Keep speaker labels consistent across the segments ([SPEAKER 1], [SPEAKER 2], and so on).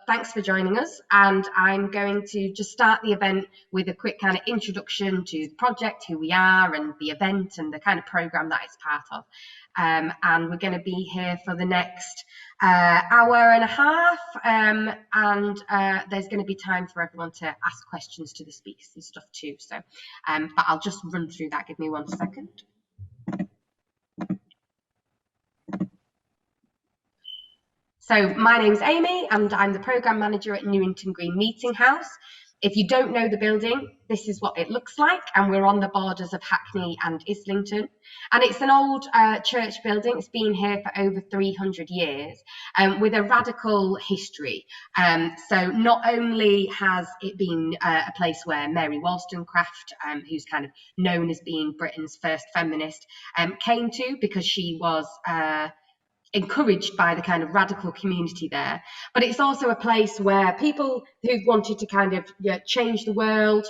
[SPEAKER 1] thanks for joining us. And I'm going to just start the event with a quick kind of introduction to the project, who we are, and the event, and the kind of programme that it's part of. And we're going to be here for the next hour and a half, and there's going to be time for everyone to ask questions to the speakers and stuff too. So, but I'll just run through that. Give me 1 second. So my name's Amy, and I'm the programme manager at Newington Green Meetinghouse. If you don't know the building, this is what it looks like, and we're on the borders of Hackney and Islington. And it's an old church building. It's been here for over 300 years, with a radical history. So not only has it been a place where Mary Wollstonecraft, who's kind of known as being Britain's first feminist, came to, because she was encouraged by the kind of radical community there, but it's also a place where people who wanted to kind of change the world,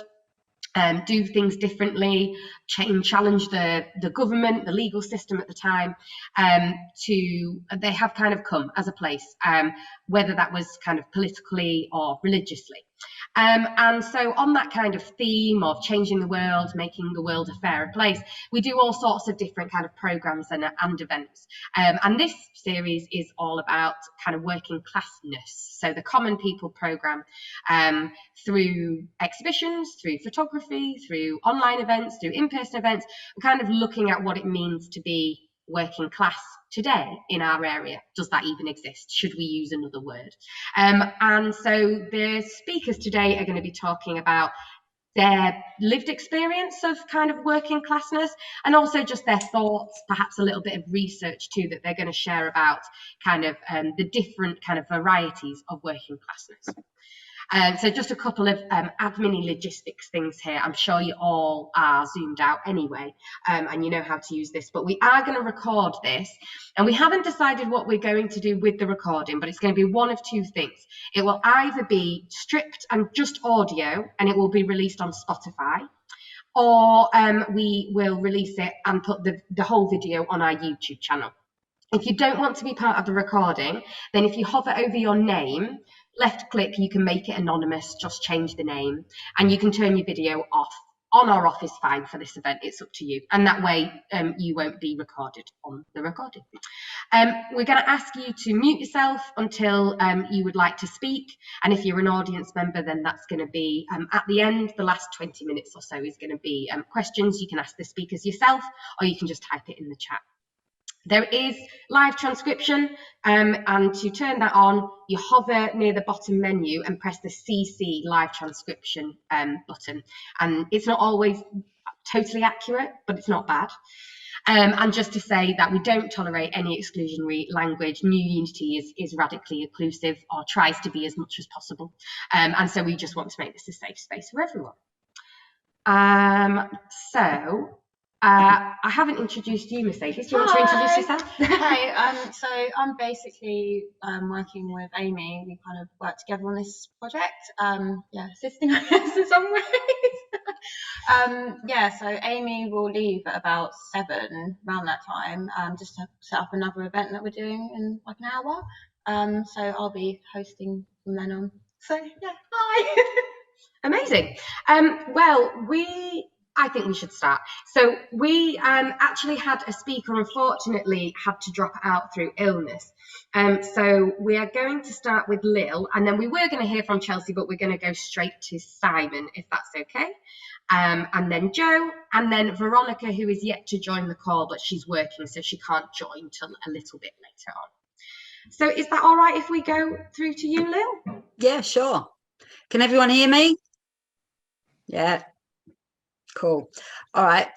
[SPEAKER 1] do things differently, challenge the government, the legal system at the time, they have kind of come as a place, whether that was kind of politically or religiously. And so on that kind of theme of changing the world, making the world a fairer place, we do all sorts of different kind of programmes and events. And this series is all about kind of working classness. So the Common People programme, through exhibitions, through photography, through online events, through in-person events, we're kind of looking at what it means to be working class today in our area. Does that even exist? Should we use another word? And so the speakers today are going to be talking about their lived experience of kind of working classness, and also just their thoughts, perhaps a little bit of research too that they're going to share about kind of the different kind of varieties of working classness. So just a couple of admin logistics things here. I'm sure you all are zoomed out anyway, and you know how to use this, but we are going to record this, and we haven't decided what we're going to do with the recording, but it's going to be one of two things. It will either be stripped and just audio, and it will be released on Spotify, or we will release it and put the whole video on our YouTube channel. If you don't want to be part of the recording, then if you hover over your name, left click, you can make it anonymous, just change the name, and you can turn your video off. On or off is fine for this event, it's up to you. And that way you won't be recorded on the recording. We're going to ask you to mute yourself until you would like to speak. And if you're an audience member, then that's going to be at the end. The last 20 minutes or so is going to be questions. You can ask the speakers yourself, or you can just type it in the chat. There is live transcription, and to turn that on, you hover near the bottom menu and press the CC live transcription button. And it's not always totally accurate, but it's not bad. And just to say that we don't tolerate any exclusionary language. New Unity is radically inclusive, or tries to be as much as possible. And so we just want to make this a safe space for everyone. I haven't introduced you, Mercedes. Do you want to introduce yourself?
[SPEAKER 2] Hi, so I'm basically working with Amy. We kind of work together on this project. Assisting, I guess, in some ways. So Amy will leave at about 7, around that time, just to set up another event that we're doing in like an hour. So I'll be hosting from then on. So yeah, hi.
[SPEAKER 1] Amazing. I think we should start. So we actually had a speaker, unfortunately, had to drop out through illness. So we are going to start with Lil, and then we were going to hear from Chelsea, but we're going to go straight to Simon, if that's okay. And then Joe, and then Veronica, who is yet to join the call, but she's working, so she can't join till a little bit later on. So is that all right if we go through to you, Lil?
[SPEAKER 3] Yeah, sure. Can everyone hear me? Yeah. Cool. All right.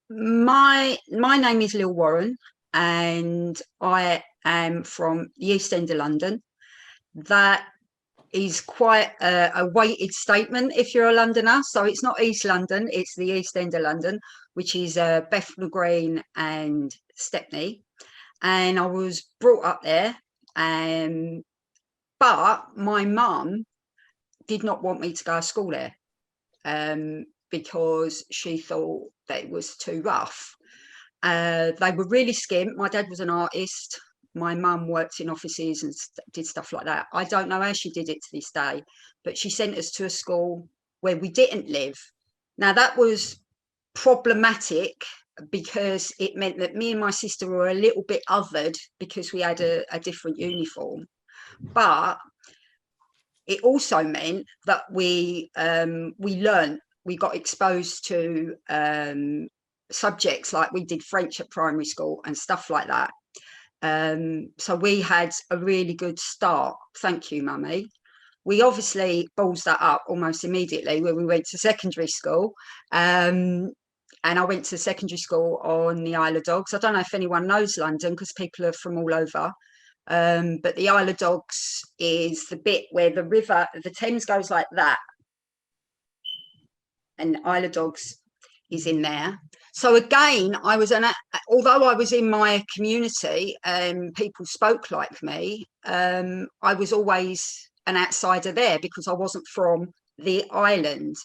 [SPEAKER 3] My name is Lil Warren, and I am from the East End of London. That is quite a weighted statement if you're a Londoner. So it's not East London, it's the East End of London, which is Bethnal Green and Stepney. And I was brought up there, but my mum did not want me to go to school there. Because she thought that it was too rough. They were really skint. My dad was an artist, my mum worked in offices and did stuff like that. I don't know how she did it to this day, but she sent us to a school where we didn't live. Now, that was problematic because it meant that me and my sister were a little bit othered because we had a different uniform. But it also meant that we learned, we got exposed to subjects like we did French at primary school and stuff like that. So we had a really good start. Thank you, Mummy. We obviously balls that up almost immediately when we went to secondary school. And I went to secondary school on the Isle of Dogs. I don't know if anyone knows London because people are from all over. But the Isle of Dogs is the bit where the river, the Thames goes like that. And Isle of Dogs is in there. So again, although I was in my community and people spoke like me, I was always an outsider there because I wasn't from the island.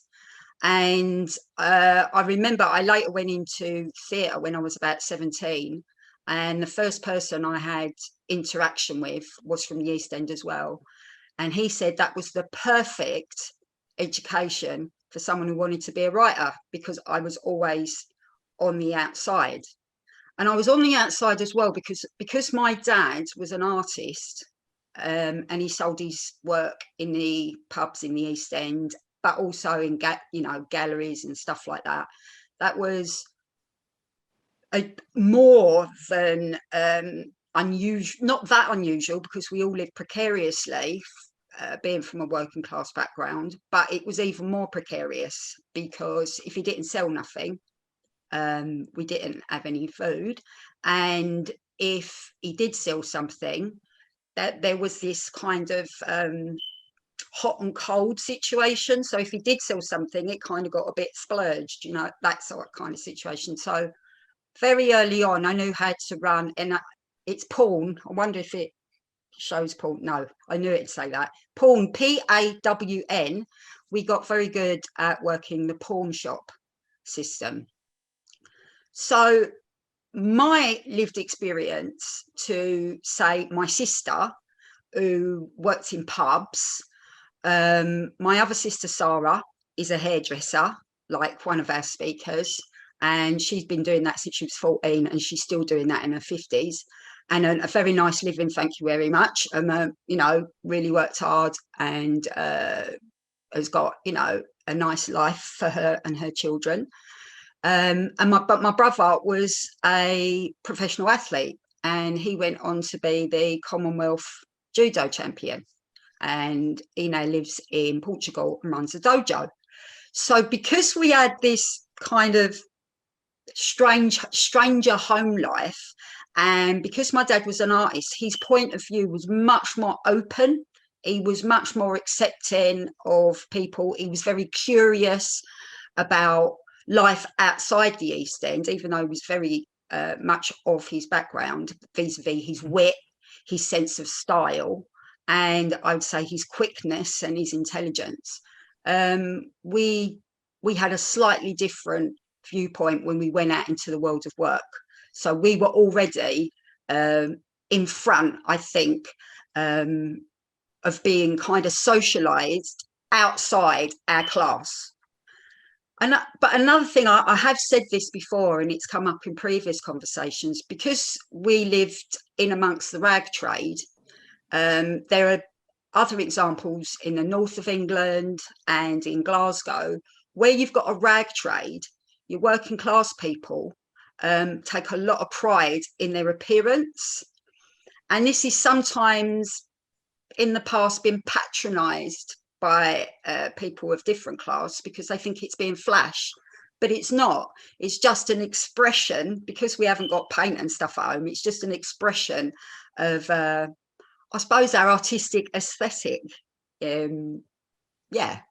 [SPEAKER 3] And I remember I later went into theatre when I was about 17, and the first person I had interaction with was from the East End as well. And he said that was the perfect education for someone who wanted to be a writer, because I was always on the outside. And I was on the outside as well because my dad was an artist, and he sold his work in the pubs in the East End, but also in galleries and stuff like that. That was more than unusual, not that unusual, because we all live precariously, being from a working class background, but it was even more precarious because if he didn't sell nothing, we didn't have any food. And if he did sell something, that there was this kind of hot and cold situation. So if he did sell something, it kind of got a bit splurged, that sort of kind of situation. So very early on, I knew how to run, and it's Pawn. I wonder if it shows Pawn. No, I knew it'd say that. Pawn, Pawn. We got very good at working the pawn shop system. So my lived experience to say my sister, who worked in pubs, my other sister Sarah is a hairdresser, like one of our speakers, and she's been doing that since she was 14, and she's still doing that in her 50s, and a very nice living, thank you very much. Really worked hard and has got a nice life for her and her children. But my brother was a professional athlete, and he went on to be the Commonwealth judo champion, and he now lives in Portugal and runs a dojo. So because we had this kind of stranger home life, and because my dad was an artist, his point of view was much more open. He was much more accepting of people. He was very curious about life outside the East End, even though he was very much of his background vis-a-vis his wit, his sense of style, and I would say his quickness and his intelligence. We had a slightly different viewpoint when we went out into the world of work. So we were already in front, I think, of being kind of socialized outside our class. But another thing, I have said this before, and it's come up in previous conversations, because we lived in amongst the rag trade. There are other examples in the north of England and in Glasgow where you've got a rag trade. Your working class people take a lot of pride in their appearance, and this is sometimes in the past been patronized by people of different class because they think it's being flash, but it's not. It's just an expression, because we haven't got paint and stuff at home. It's just an expression of I suppose our artistic aesthetic. I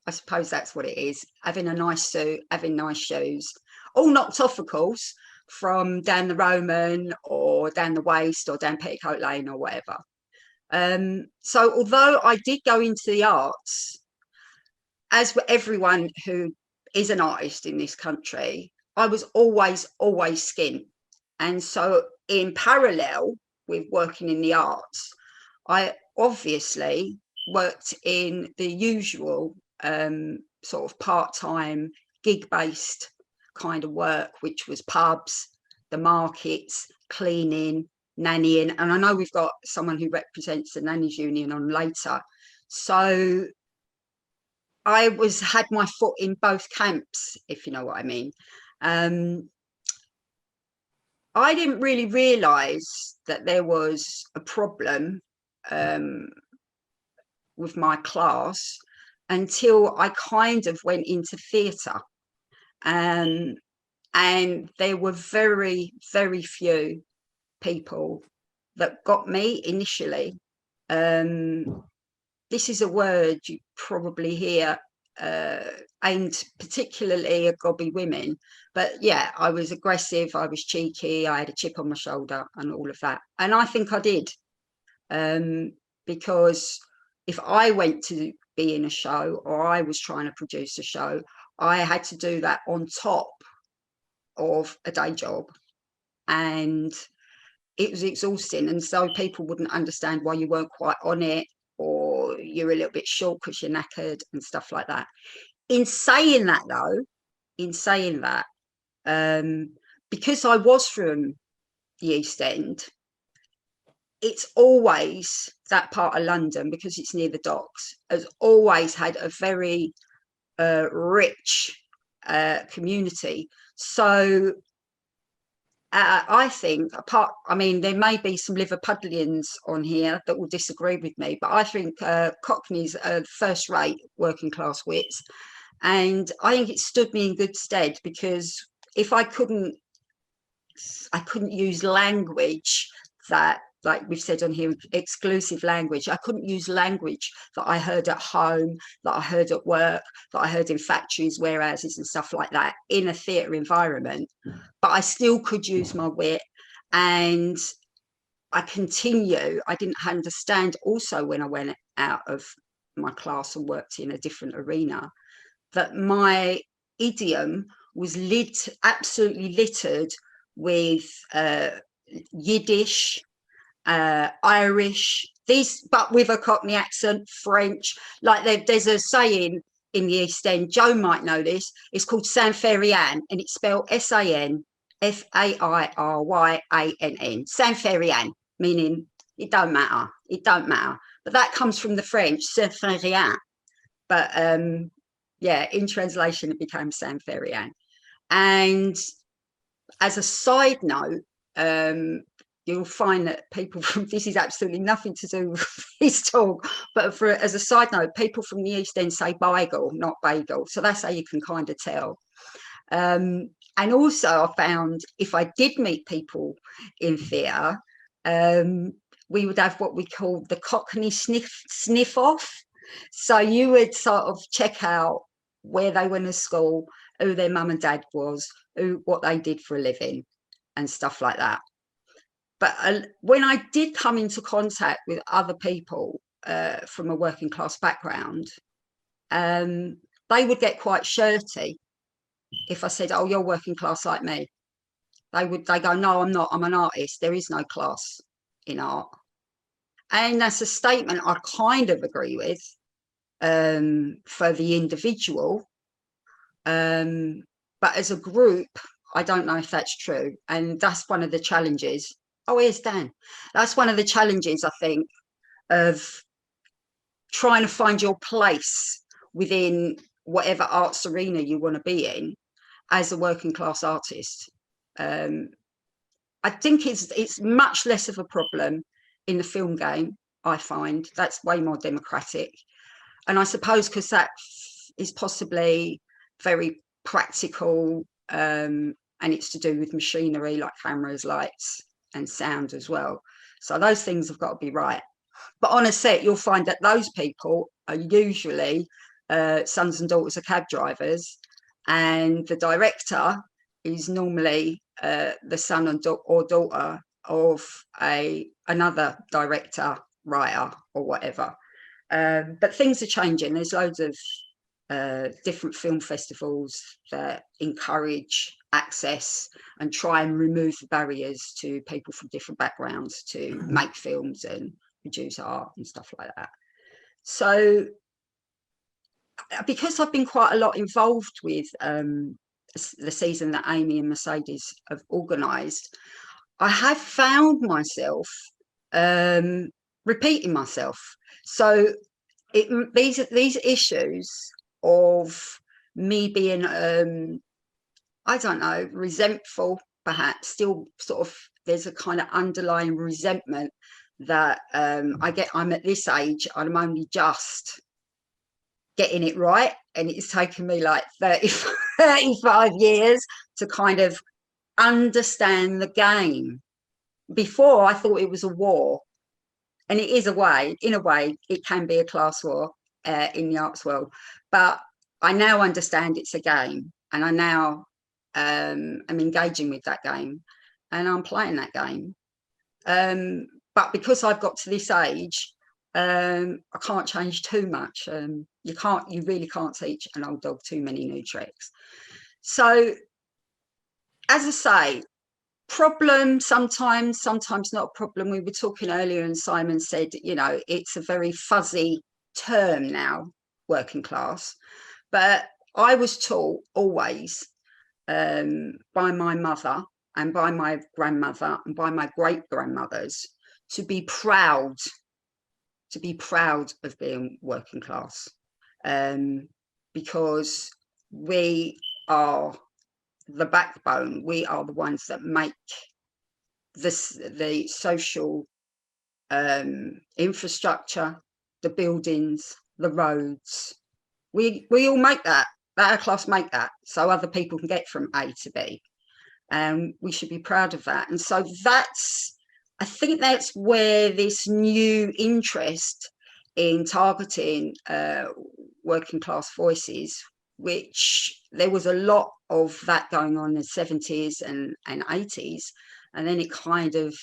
[SPEAKER 3] suppose that's what it is. Having a nice suit, having nice shoes, all knocked off, of course, from down the Roman or down the Waste or down Petticoat Lane or whatever. So although I did go into the arts, as for everyone who is an artist in this country, I was always skint. And so in parallel, with working in the arts, I obviously worked in the usual sort of part-time gig-based kind of work, which was pubs, the markets, cleaning, nannying. And I know we've got someone who represents the nannies union on later. So I had my foot in both camps, if you know what I mean. I didn't really realise that there was a problem with my class until I kind of went into theatre. And there were very, very few people that got me initially. This is a word you probably hear aimed particularly at gobby women, but yeah, I was aggressive, I was cheeky, I had a chip on my shoulder and all of that. And I think I did, because if I went to be in a show or I was trying to produce a show, I had to do that on top of a day job, and it was exhausting. And so people wouldn't understand why you weren't quite on it, or you're a little bit short because you're knackered and stuff like that. In saying that though, because I was from the East End, it's always, that part of London, because it's near the docks, has always had a very rich community. So I think, I mean, there may be some Liverpudlians on here that will disagree with me, but I think Cockneys are first-rate working class wits, and I think it stood me in good stead, because if I couldn't use language that, like we've said on here, exclusive language. I couldn't use language that I heard at home, that I heard at work, that I heard in factories, warehouses and stuff like that in a theatre environment. But I still could use my wit, and I didn't understand also when I went out of my class and worked in a different arena, that my idiom was absolutely littered with Yiddish, Irish, but with a Cockney accent, French. Like there's a saying in the East End, Joe might know this, it's called Sanferyan, and it's spelled Sanfairyann, Sanferyan, meaning it don't matter. But that comes from the French, Sanferyan. But yeah, in translation, it became Sanferyan. And as a side note, you'll find that people from, this is absolutely nothing to do with this talk, but as a side note, people from the East End say bagel, not bagel. So that's how you can kind of tell. And also I found if I did meet people in theatre, we would have what we call the Cockney sniff off. So you would sort of check out where they went to school, who their mum and dad was, what they did for a living and stuff like that. But when I did come into contact with other people from a working class background, they would get quite shirty if I said, oh, you're working class like me. They go, no, I'm not, I'm an artist. There is no class in art. And that's a statement I kind of agree with for the individual. But as a group, I don't know if that's true. And that's one of the challenges. Oh, here's Dan. That's one of the challenges, I think, of trying to find your place within whatever arts arena you want to be in as a working class artist. I think it's much less of a problem in the film game, I find. That's way more democratic. And I suppose because that is possibly very practical, and it's to do with machinery like cameras, lights and sound as well. So those things have got to be right. But on a set, you'll find that those people are usually sons and daughters of cab drivers, and the director is normally the son or daughter of another director, writer or whatever. But things are changing. There's loads of different film festivals that encourage access and try and remove the barriers to people from different backgrounds to make films and produce art and stuff like that. So because I've been quite a lot involved with the season that Amy and Mercedes have organised, I have found myself repeating myself. So these issues of me being I don't know, resentful, perhaps, still sort of, there's a kind of underlying resentment that I'm at this age, I'm only just getting it right, and it's taken me like 35 years to kind of understand the game. Before, I thought it was a war, and it is in a way it can be a class war in the arts world, but I now understand it's a game, and I now am engaging with that game, and I'm playing that game. But because I've got to this age, I can't change too much. You really can't teach an old dog too many new tricks. So, as I say, problem sometimes not a problem. We were talking earlier and Simon said, you know, it's a very fuzzy term now, working class. But I was taught always by my mother and by my grandmother and by my great-grandmothers to be proud of being working class, because we are the backbone. We are the ones that make the social infrastructure, the buildings, the roads. We all make that. Our class make that, so other people can get from A to B, and we should be proud of that. And so I think that's where this new interest in targeting working class voices, which there was a lot of that going on in the 70s and 80s, and then it kind of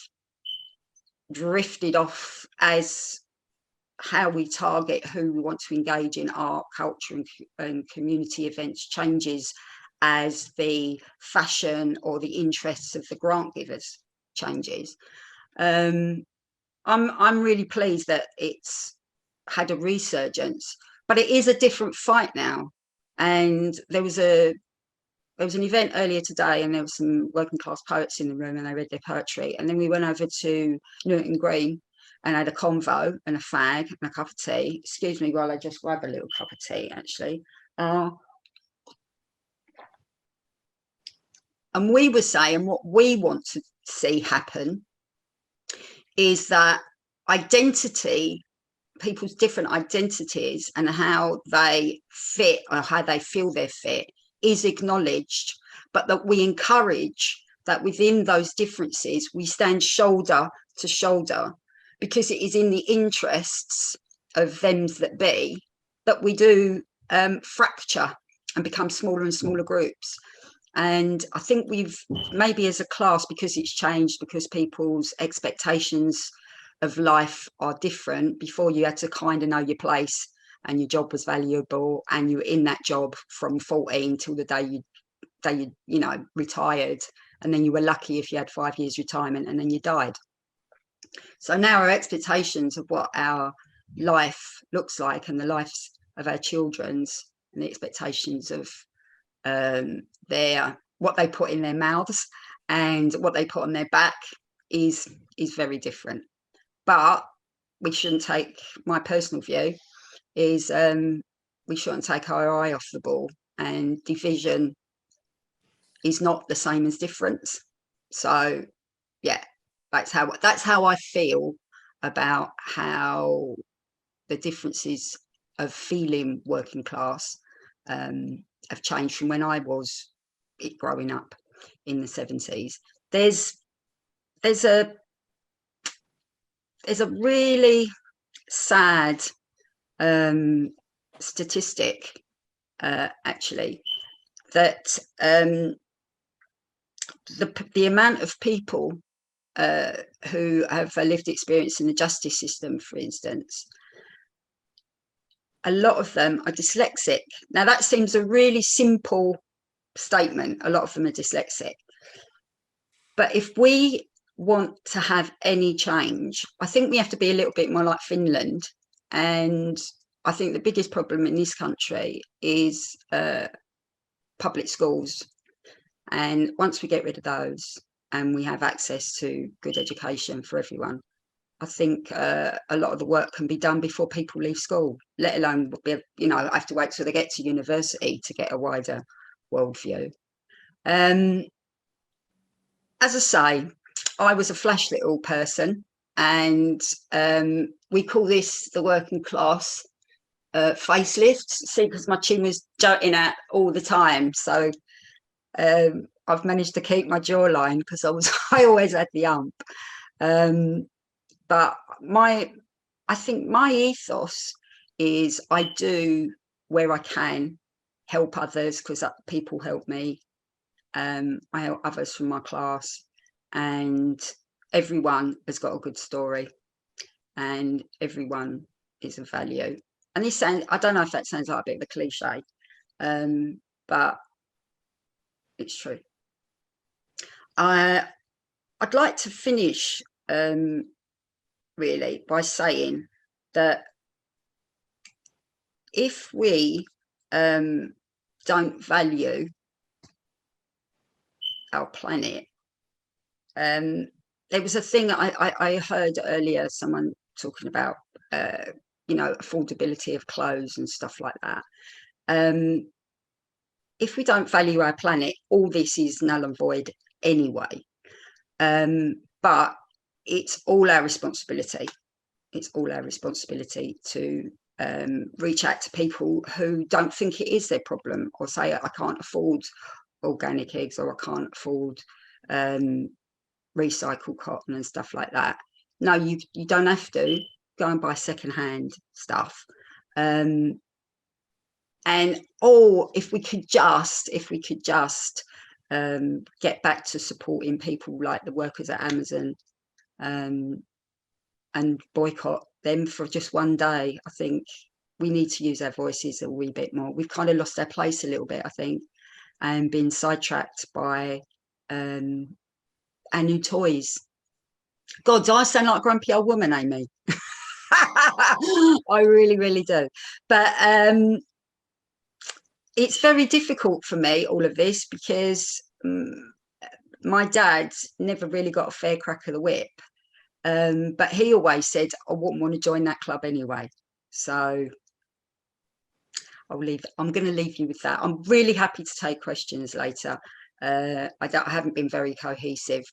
[SPEAKER 3] drifted off as how we target who we want to engage in art, culture and community events changes as the fashion or the interests of the grant givers changes. I'm really pleased that it's had a resurgence, but it is a different fight now. And there was an event earlier today, and there were some working class poets in the room, and they read their poetry. And then we went over to Newington Green and had a convo and a fag and a cup of tea. Excuse me while I just grab a little cup of tea, actually. And we were saying what we want to see happen is that identity, people's different identities and how they fit or how they feel they're fit is acknowledged, but that we encourage that within those differences we stand shoulder to shoulder, because it is in the interests of them that be that we do fracture and become smaller and smaller groups. And I think we've maybe as a class, because it's changed, because people's expectations of life are different. Before, you had to kind of know your place and your job was valuable, and you were in that job from 14 till the day you retired, and then you were lucky if you had 5 years retirement and then you died. So now our expectations of what our life looks like and the lives of our children's and the expectations of what they put in their mouths and what they put on their back is very different. But we shouldn't take, my personal view is we shouldn't take our eye off the ball, and division is not the same as difference. So yeah, that's how I feel about how the differences of feeling working class have changed from when I was growing up in the 70s. There's a really sad statistic actually, that the amount of people who have a lived experience in the justice system, for instance, a lot of them are dyslexic. Now that seems a really simple statement. A lot of them are dyslexic. But if we want to have any change, I think we have to be a little bit more like Finland. And I think the biggest problem in this country is public schools. And once we get rid of those and we have access to good education for everyone, I think a lot of the work can be done before people leave school, let alone be, you know, have to wait till they get to university to get a wider worldview. As I say, I was a flash little person, and we call this the working class facelift. See, because my chin was jutting out all the time, so I've managed to keep my jawline because I always had the ump. But I think my ethos is I do where I can help others, because people help me. I help others from my class, and everyone has got a good story, and everyone is of value. And this sounds, I don't know if that sounds like a bit of a cliche, but it's true. I'd like to finish really by saying that if we don't value our planet, there was a thing I heard earlier, someone talking about you know, affordability of clothes and stuff like that. If we don't value our planet, all this is null and void anyway. But it's all our responsibility. It's all our responsibility to reach out to people who don't think it is their problem, or say, I can't afford organic eggs, or I can't afford recycled cotton and stuff like that. No, you don't have to go and buy secondhand stuff. And if we could just get back to supporting people like the workers at Amazon, and boycott them for just one day. I think we need to use our voices a wee bit more. We've kind of lost our place a little bit, I think, and been sidetracked by our new toys. God, do I sound like a grumpy old woman, Amy? I really, really do. But it's very difficult for me, all of this, because my dad never really got a fair crack of the whip. But he always said, I wouldn't want to join that club anyway. So I'm going to leave you with that. I'm really happy to take questions later. I haven't been very cohesive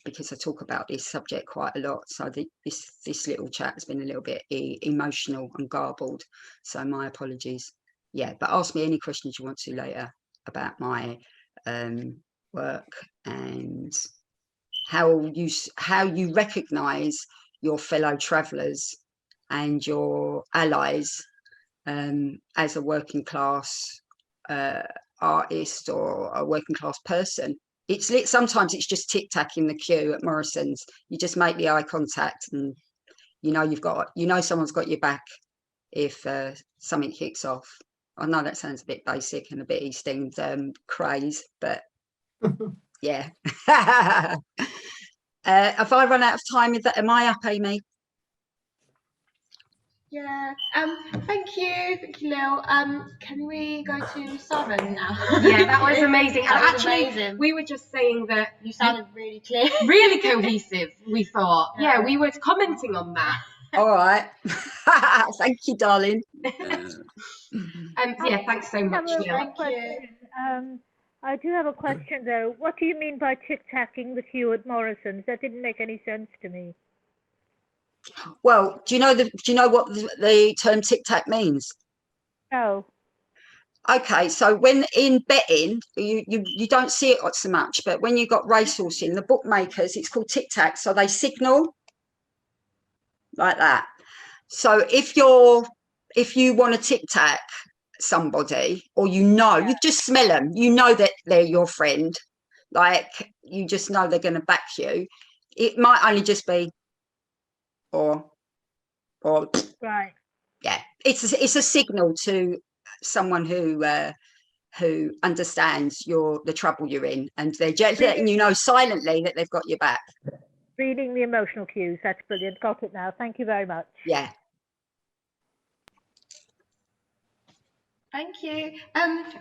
[SPEAKER 3] because I talk about this subject quite a lot. So this little chat has been a little bit emotional and garbled. So my apologies. Yeah, but ask me any questions you want to later about my work and how you recognise your fellow travellers and your allies as a working class artist or a working class person. Sometimes it's just tic-tac in the queue at Morrison's. You just make the eye contact, and someone's got your back if something kicks off. I know that sounds a bit basic and a bit East End craze, but yeah. Have I run out of time? Am I up, Amy?
[SPEAKER 2] Yeah. Thank you, Lil. Can we go to Southern now?
[SPEAKER 1] Yeah, that was amazing.
[SPEAKER 2] That
[SPEAKER 1] And
[SPEAKER 2] was
[SPEAKER 1] actually,
[SPEAKER 2] amazing.
[SPEAKER 1] we were just saying that
[SPEAKER 2] You sounded really clear.
[SPEAKER 1] really cohesive, we thought.
[SPEAKER 2] Yeah.
[SPEAKER 1] Yeah, we were commenting on that.
[SPEAKER 3] All right. Thank you, darling.
[SPEAKER 1] Yeah, thanks so much, Lil.
[SPEAKER 4] I do have a question, though. What do you mean by tic-tacking the queue at Morrison's? That didn't make any sense to me.
[SPEAKER 3] Well, do you know what the term tic-tac means?
[SPEAKER 4] No.
[SPEAKER 3] Okay, so when in betting, you don't see it so much, but when you've got racehorse the bookmakers, it's called tic-tac. So they signal like that. So if you want to tic-tac somebody, or you just smell them, you know that they're your friend, like you just know they're going to back you. It might only just be or
[SPEAKER 4] right.
[SPEAKER 3] Yeah, it's a signal to someone who who understands the trouble you're in, and they're just letting you know silently that they've got your back.
[SPEAKER 4] Reading the emotional cues. That's brilliant. Got it now. Thank you very much.
[SPEAKER 3] Yeah.
[SPEAKER 2] Thank you.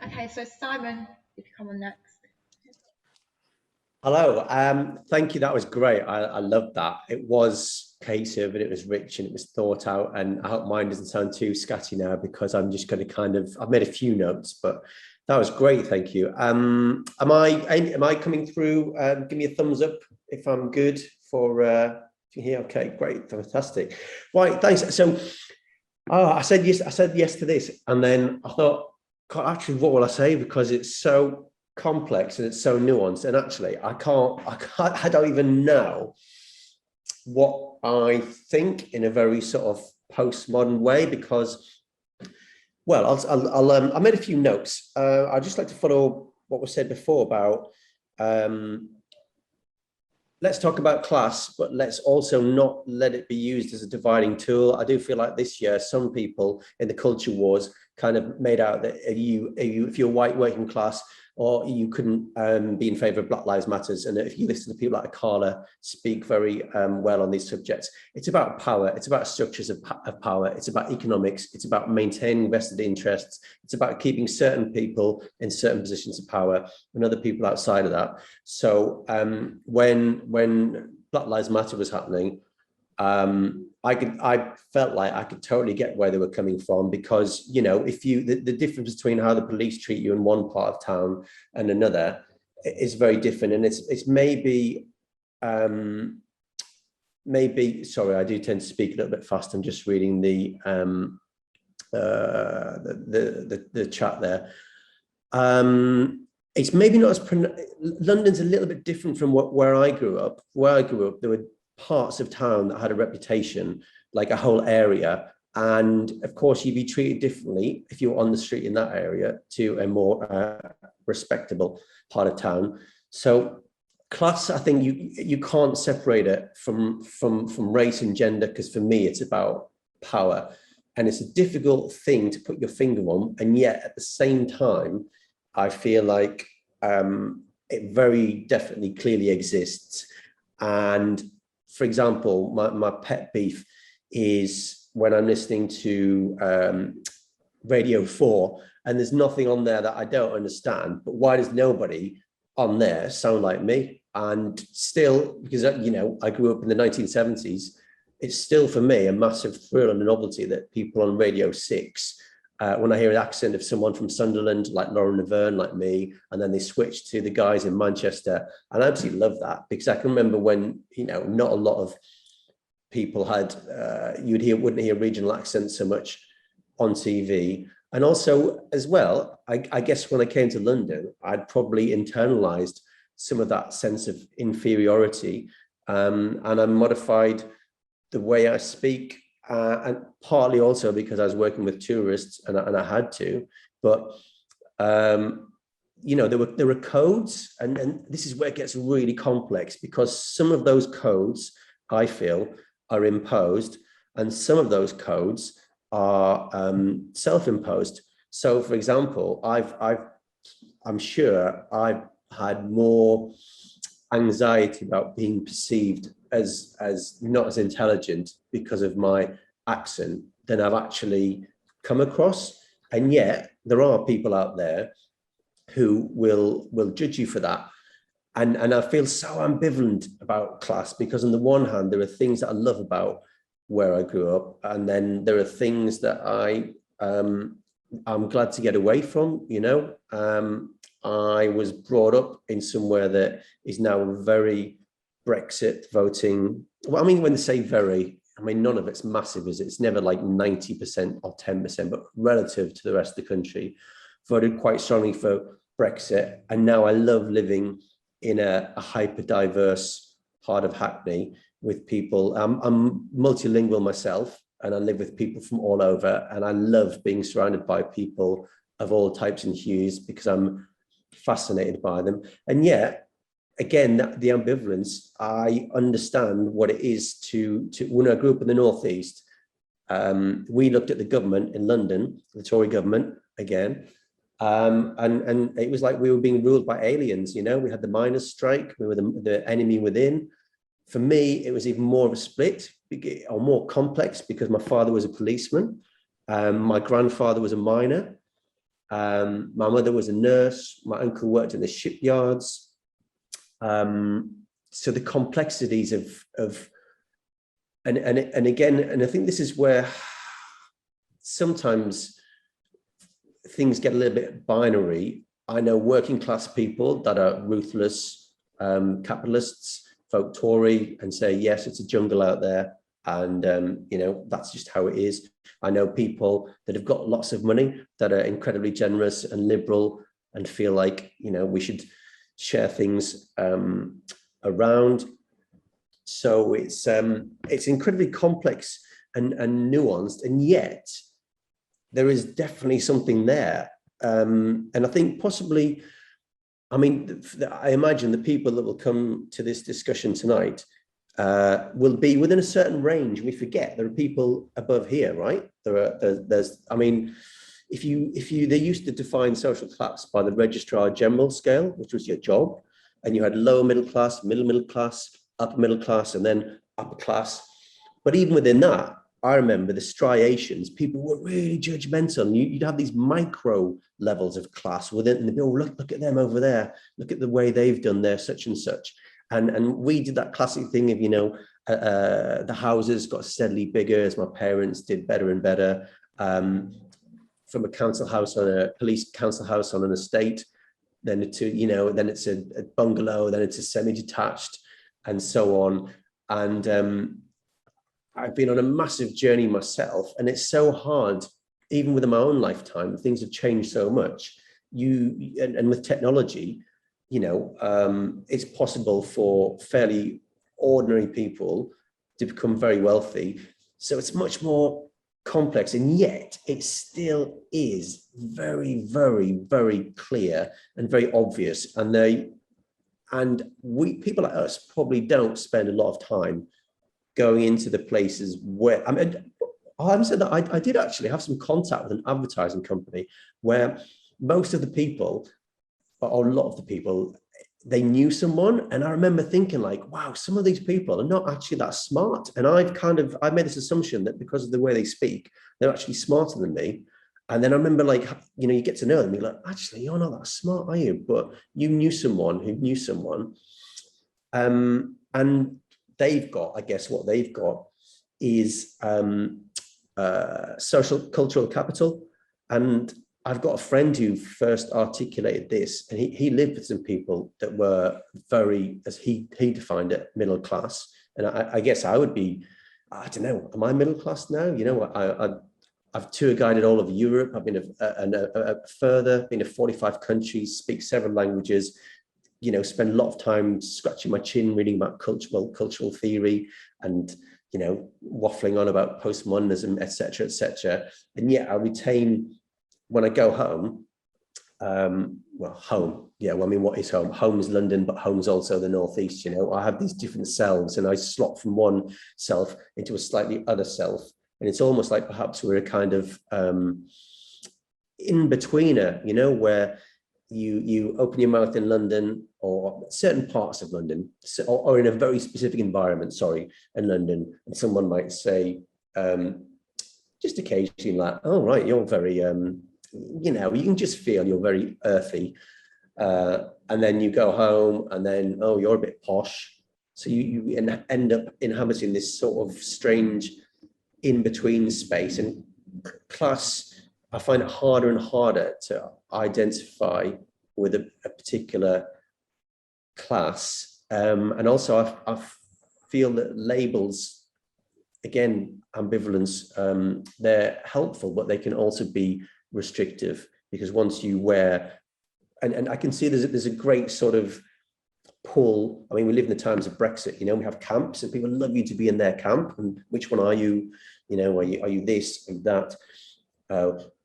[SPEAKER 2] Okay, so Simon, if you come on next.
[SPEAKER 5] Hello. Thank you. That was great. I loved that. It was cohesive and it was rich and it was thought out. And I hope mine doesn't sound too scatty now, because I'm just going to I've made a few notes, but that was great. Thank you. Am I coming through? Give me a thumbs up if I'm good for here. Okay, great. Fantastic. Right. Thanks. So I said yes to this, and then I thought, God, actually, what will I say? Because it's so complex and it's so nuanced, and actually I don't even know what I think in a very sort of postmodern way, because, well, I made a few notes. I'd just like to follow what was said before about let's talk about class, but let's also not let it be used as a dividing tool. I do feel like this year, some people in the culture wars kind of made out that if you're white working class, or you couldn't be in favour of Black Lives Matters. And if you listen to people like Carla speak very well on these subjects, it's about power, it's about structures of power, it's about economics, it's about maintaining vested interests, it's about keeping certain people in certain positions of power and other people outside of that. So when Black Lives Matter was happening, I felt like I could totally get where they were coming from, because, you know, if the difference between how the police treat you in one part of town and another is very different. And it's maybe sorry, I do tend to speak a little bit fast. I'm just reading the chat there. It's maybe not as London's a little bit different from where I grew up. Where I grew up, there were parts of town that had a reputation, like a whole area, and of course you'd be treated differently if you were on the street in that area to a more respectable part of town. So class, I think you can't separate it from race and gender, because for me it's about power, and it's a difficult thing to put your finger on, and yet at the same time I feel like it very definitely clearly exists. And for example, my pet beef is when I'm listening to Radio 4 and there's nothing on there that I don't understand, but why does nobody on there sound like me? And still, because, you know, I grew up in the 1970s, it's still for me a massive thrill and a novelty that people on Radio 6, when I hear an accent of someone from Sunderland, like Lauren Laverne, like me, and then they switch to the guys in Manchester. And I absolutely love that, because I can remember when, you know, not a lot of people had, wouldn't hear regional accents so much on TV. And also as well, I guess when I came to London, I'd probably internalized some of that sense of inferiority, and I modified the way I speak. And partly also because I was working with tourists and I had to, but you know, there were codes, and this is where it gets really complex, because some of those codes I feel are imposed, and some of those codes are self-imposed. So, for example, I'm sure I've had more anxiety about being perceived as not as intelligent because of my accent than I've actually come across. And yet there are people out there who will judge you for that. And I feel so ambivalent about class, because on the one hand, there are things that I love about where I grew up, and then there are things that I'm glad to get away from, you know. I was brought up in somewhere that is now very Brexit voting. Well, I mean, when they say very, I mean, none of it's massive, is it? It's never like 90% or 10%, but relative to the rest of the country, voted quite strongly for Brexit. And now I love living in a hyper diverse part of Hackney with people. I'm multilingual myself, and I live with people from all over. And I love being surrounded by people of all types and hues, because I'm fascinated by them. And yet, again, the ambivalence, I understand what it is to when I grew up in the Northeast, we looked at the government in London, the Tory government again, And it was like we were being ruled by aliens, you know. We had the miners' strike, we were the enemy within. For me, it was even more of a split, or more complex, because my father was a policeman, my grandfather was a miner, my mother was a nurse, my uncle worked in the shipyards. So the complexities of and again, and I think this is where sometimes things get a little bit binary. I know working class people that are ruthless capitalists, vote Tory and say, yes, it's a jungle out there. And, you know, that's just how it is. I know people that have got lots of money that are incredibly generous and liberal and feel like, you know, we should share things around. So it's incredibly complex and nuanced, and yet there is definitely something there. And I think possibly, I mean, I imagine the people that will come to this discussion tonight will be within a certain range. We forget there are people above here, right? There's, I mean, if you, they used to define social class by the Registrar General scale, which was your job, and you had lower middle class, middle class, upper middle class, and then upper class. But even within that, I remember the striations, people were really judgmental. And you'd have these micro levels of class within, and they'd be, oh, look at them over there. Look at the way they've done their such and such. And we did that classic thing of, you know, the houses got steadily bigger as my parents did better and better. From a council house on a police council house on an estate, then to, you know, then it's a bungalow, then it's a semi-detached, and so on. And I've been on a massive journey myself, and it's so hard, even within my own lifetime, things have changed so much. And with technology, you know, it's possible for fairly ordinary people to become very wealthy. So it's much more complex, and yet it still is very, very, very clear and very obvious. And people like us probably don't spend a lot of time going into the places where, I mean, I said that I did actually have some contact with an advertising company where most of the people, or a lot of the people, they knew someone. And I remember thinking like, wow, some of these people are not actually that smart. And I made this assumption that because of the way they speak, they're actually smarter than me. And then I remember, like, you know, you get to know them, you're like, actually, you're not that smart, are you? But you knew someone who knew someone. And they've got, I guess what they've got is social cultural capital. And I've got a friend who first articulated this, and he lived with some people that were very, as he defined it, middle class. And I guess I would be, I don't know, am I middle class now? You know, I've tour guided all of Europe. I've been further, been to 45 countries, speak several languages, you know, spend a lot of time scratching my chin, reading about cultural theory, and, you know, waffling on about postmodernism, etc., etc. And yet I retain, when I go home, well, home, yeah, well, I mean, what is home? Home is London, but home's also the Northeast, you know. I have these different selves, and I slot from one self into a slightly other self. And it's almost like perhaps we're a kind of in-betweener, you know, where you open your mouth in London, or certain parts of London, or in a very specific environment, in London, and someone might say, just occasionally, like, oh, right, you're very, you know, you can just feel you're very earthy. And then you go home, and then, oh, you're a bit posh. So you end up inhabiting this sort of strange in-between space. And class, I find it harder and harder to identify with a particular class. And also I feel that labels, again, ambivalence, they're helpful, but they can also be restrictive, because once you wear, and I can see there's a great sort of pull. I mean, we live in the times of Brexit, you know, we have camps, and people love you to be in their camp. And which one are you? You know, are you this and that?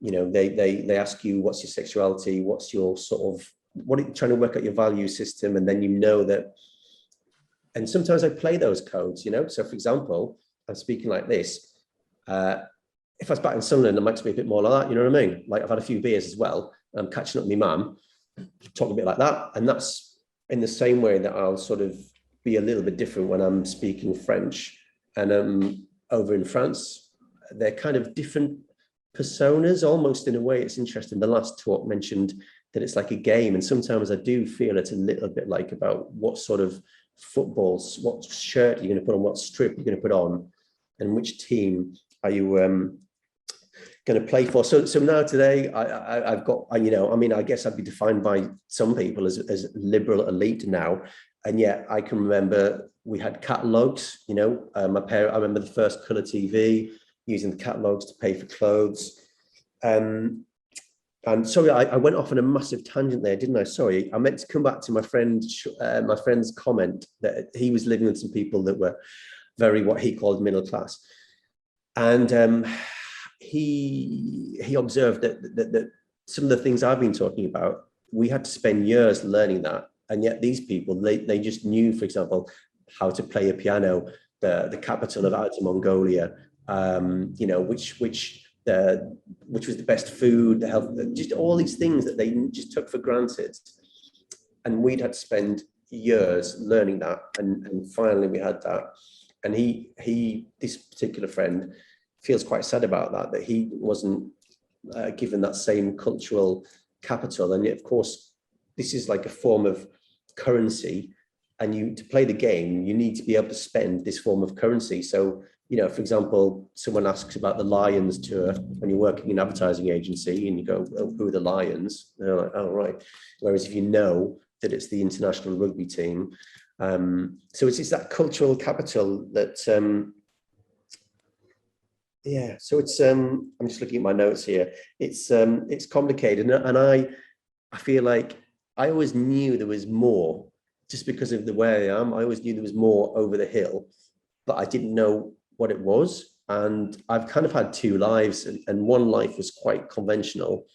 [SPEAKER 5] You know, they ask you, what's your sexuality? What's your sort of, what are you trying to work out your value system? And then you know that, and sometimes I play those codes, you know. So for example, I'm speaking like this. If I was back in Sunderland, I might be a bit more like that, you know what I mean? Like, I've had a few beers as well. I'm catching up with my mum, talk a bit like that. And that's in the same way that I'll sort of be a little bit different when I'm speaking French. And over in France, they're kind of different personas, almost in a way. It's interesting. The last talk mentioned that it's like a game. And sometimes I do feel it's a little bit like about what sort of footballs, what shirt you're going to put on, what strip you're going to put on, and which team are you going to play for. So now today I've got, you know, I mean, I guess I'd be defined by some people as liberal elite now. And yet I can remember we had catalogs, you know, I remember the first colour TV, using the catalogs to pay for clothes. And sorry, I went off on a massive tangent there, didn't I? Sorry, I meant to come back to my friend's comment that he was living with some people that were very, what he called middle class. And he observed that some of the things I've been talking about, we had to spend years learning that. And yet these people, they just knew, for example, how to play a piano, the capital of Outer Mongolia, you know, which was the best food, the health, just all these things that they just took for granted. And we'd had to spend years learning that. And finally we had that. And this particular friend feels quite sad about that he wasn't given that same cultural capital. And yet, of course, this is like a form of currency. And to play the game, you need to be able to spend this form of currency. So, you know, for example, someone asks about the Lions tour when you're working in an advertising agency and you go, oh, who are the Lions? And they're like, oh, right. Whereas if you know that it's the international rugby team. So it's that cultural capital that, yeah, so it's, I'm just looking at my notes here. It's complicated. And I feel like I always knew there was more just because of the way I am. I always knew there was more over the hill, but I didn't know what it was. And I've kind of had two lives, and one life was quite conventional.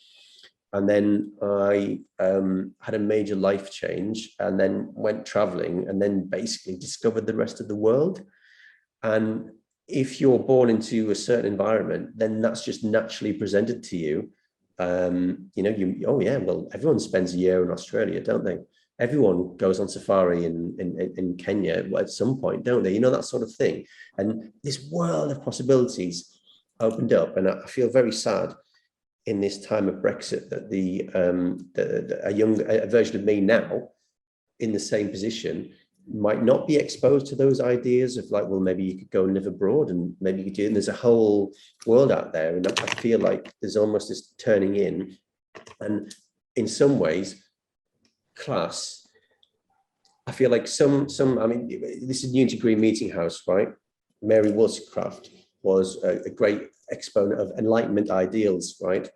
[SPEAKER 5] And then I had a major life change and then went traveling and then basically discovered the rest of the world. And if you're born into a certain environment, then that's just naturally presented to you. You know, oh yeah, well, everyone spends a year in Australia, don't they? Everyone goes on safari in Kenya at some point, don't they? You know, that sort of thing. And this world of possibilities opened up. And I feel very sad in this time of Brexit that a version of me now in the same position might not be exposed to those ideas of like, well, maybe you could go and live abroad and maybe you could do, and there's a whole world out there. And I feel like there's almost this turning in. And in some ways, class, I feel like I mean, this is Newington Green Meetinghouse, right? Mary Wollstonecraft was a great exponent of Enlightenment ideals, right?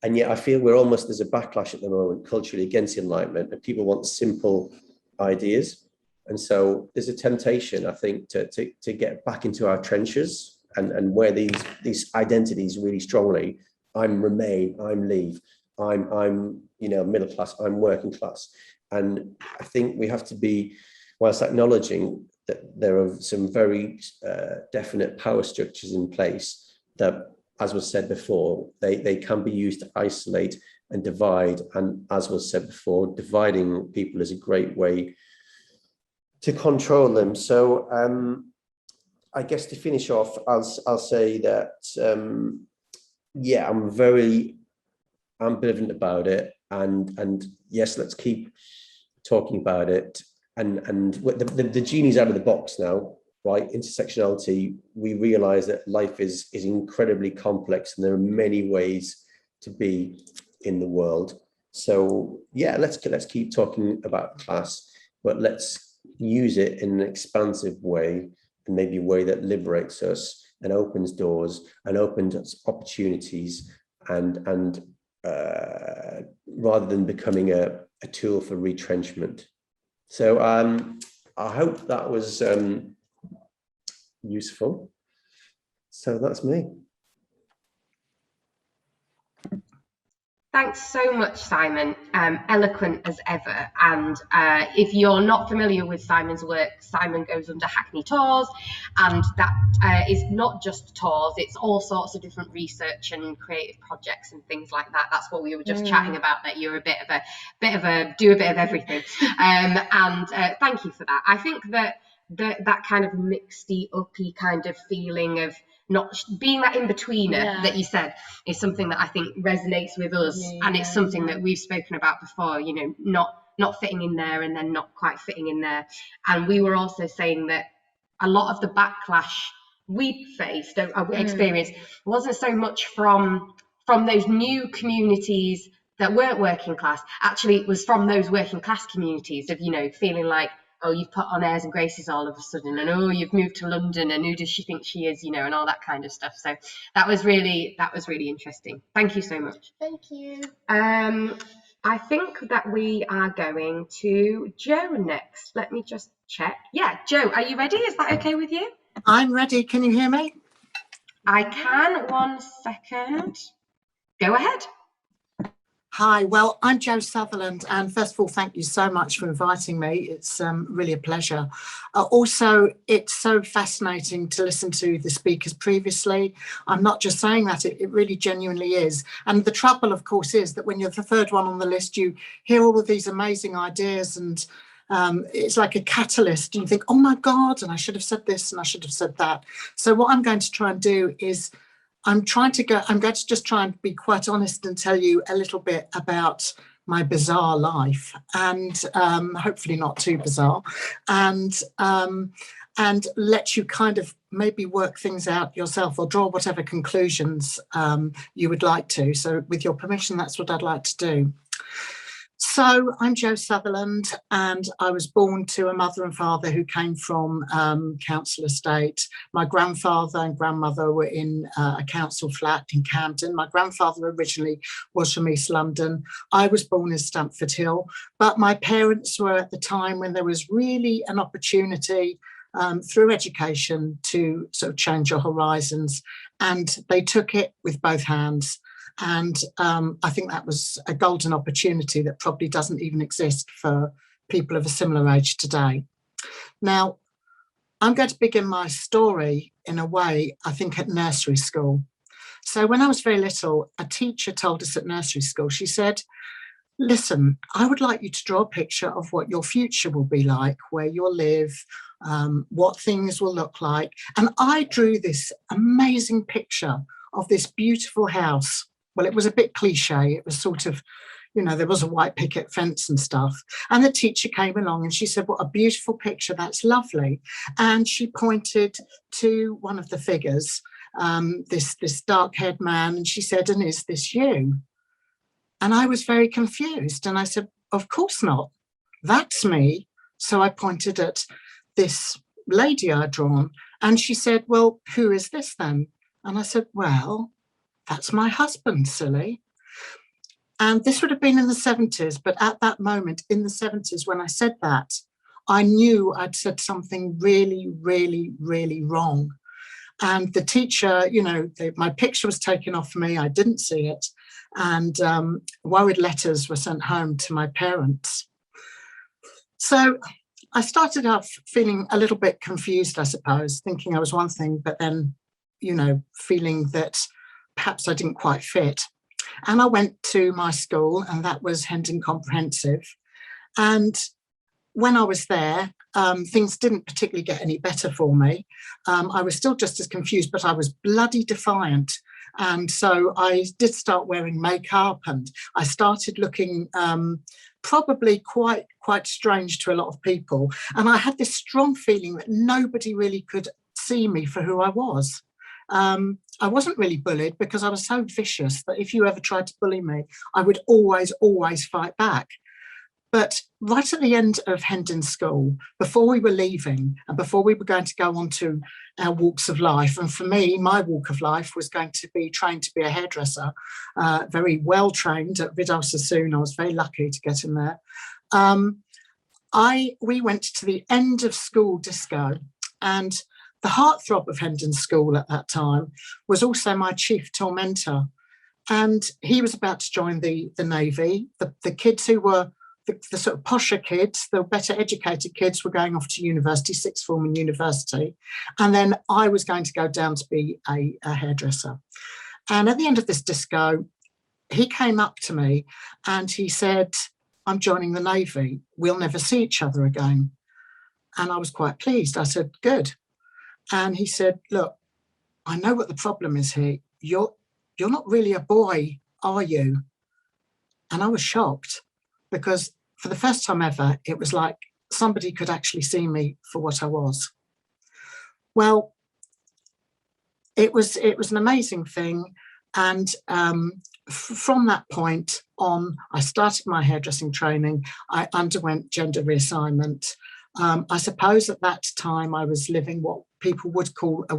[SPEAKER 5] And yet I feel there's a backlash at the moment culturally against Enlightenment, and people want simple ideas. And so there's a temptation, I think, to get back into our trenches and where these identities really strongly. I'm Remain, I'm Leave, I'm you know, middle class, I'm working class. And I think we have to be, whilst acknowledging that there are some very definite power structures in place that, as was said before, they can be used to isolate and divide. And as was said before, dividing people is a great way to control them. So I guess to finish off, I'll say that, yeah, I'm very ambivalent about it. And yes, let's keep talking about it. And the genie's out of the box now, right? Intersectionality, we realize that life is incredibly complex and there are many ways to be in the world. So yeah, let's keep talking about class, but let's use it in an expansive way, and maybe a way that liberates us and opens doors and opens opportunities, and rather than becoming a tool for retrenchment. So I hope that was useful. So that's me.
[SPEAKER 1] Thanks so much, Simon. Eloquent as ever. And if you're not familiar with Simon's work, Simon goes under Hackney Tours, and that is not just tours, it's all sorts of different research and creative projects and things like that. That's what we were just chatting about, that you're a bit of a do a bit of everything. And thank you for that. I think that kind of mixedy uppy kind of feeling of not being that in-betweener that you said is something that I think resonates with us, and it's something that we've spoken about before, you know, not fitting in there and then not quite fitting in there. And we were also saying that a lot of the backlash we faced or experienced wasn't so much from those new communities that weren't working class. Actually, it was from those working class communities of, you know, feeling like, oh, you've put on airs and graces all of a sudden, and oh, you've moved to London, and who does she think she is, you know, and all that kind of stuff. So that was really interesting. Thank you so much.
[SPEAKER 2] Thank you.
[SPEAKER 1] I think that we are going to Joe next. Let me just check. Yeah, Joe, are you ready? Is that okay with you?
[SPEAKER 6] I'm ready. Can you hear me?
[SPEAKER 1] I can. 1 second. Go ahead.
[SPEAKER 6] Hi, well, I'm Jo Sutherland, and first of all, thank you so much for inviting me. It's really a pleasure. Also, it's so fascinating to listen to the speakers previously. I'm not just saying that, it really genuinely is. And the trouble, of course, is that when you're the third one on the list, you hear all of these amazing ideas, and it's like a catalyst. You think, oh my God, and I should have said this and I should have said that. So what I'm going to try and do is I'm going to just try and be quite honest and tell you a little bit about my bizarre life, and hopefully not too bizarre, and let you kind of maybe work things out yourself or draw whatever conclusions you would like to. So with your permission, that's what I'd like to do. So I'm Jo Sutherland, and I was born to a mother and father who came from council estate. My grandfather and grandmother were in a council flat in Camden. My grandfather originally was from East London. I was born in Stamford Hill, but my parents were at the time when there was really an opportunity through education to sort of change your horizons, and they took it with both hands. And I think that was a golden opportunity that probably doesn't even exist for people of a similar age today. Now, I'm going to begin my story in a way, I think, at nursery school. So when I was very little, a teacher told us at nursery school, she said, listen, I would like you to draw a picture of what your future will be like, where you'll live, what things will look like. And I drew this amazing picture of this beautiful house. Well, it was a bit cliche. It was sort of, you know, there was a white picket fence and stuff. And the teacher came along and she said, what a beautiful picture. That's lovely. And she pointed to one of the figures, this dark-haired man. And she said, and is this you? And I was very confused. And I said, of course not. That's me. So I pointed at this lady I'd drawn. And she said, well, who is this then? And I said, well, that's my husband, silly. And this would have been in the 70s, but at that moment in the 70s, when I said that, I knew I'd said something really, really, really wrong. And the teacher, you know, my picture was taken off me, I didn't see it, and worried letters were sent home to my parents. So I started off feeling a little bit confused, I suppose, thinking I was one thing, but then, you know, feeling that perhaps I didn't quite fit. And I went to my school, and that was Hendon Comprehensive. And when I was there, things didn't particularly get any better for me. I was still just as confused, but I was bloody defiant. And so I did start wearing makeup, and I started looking probably quite strange to a lot of people. And I had this strong feeling that nobody really could see me for who I was. I wasn't really bullied because I was so vicious that if you ever tried to bully me, I would always fight back. But right at the end of Hendon School, before we were leaving and before we were going to go on to our walks of life, and for me, my walk of life was going to be trained to be a hairdresser, very well trained at Vidal Sassoon. I was very lucky to get in there. We went to the end of school disco, and the heartthrob of Hendon School at that time was also my chief tormentor. And he was about to join the Navy. The kids who were the sort of posher kids, the better educated kids, were going off to university, sixth form and university. And then I was going to go down to be a hairdresser. And at the end of this disco, he came up to me and he said, I'm joining the Navy. We'll never see each other again. And I was quite pleased. I said, good. And he said, look, I know what the problem is here. You're not really a boy, are you? And I was shocked, because for the first time ever, it was like somebody could actually see me for what I was. Well, it was an amazing thing. And from that point on, I started my hairdressing training. I underwent gender reassignment. I suppose at that time I was living what people would call a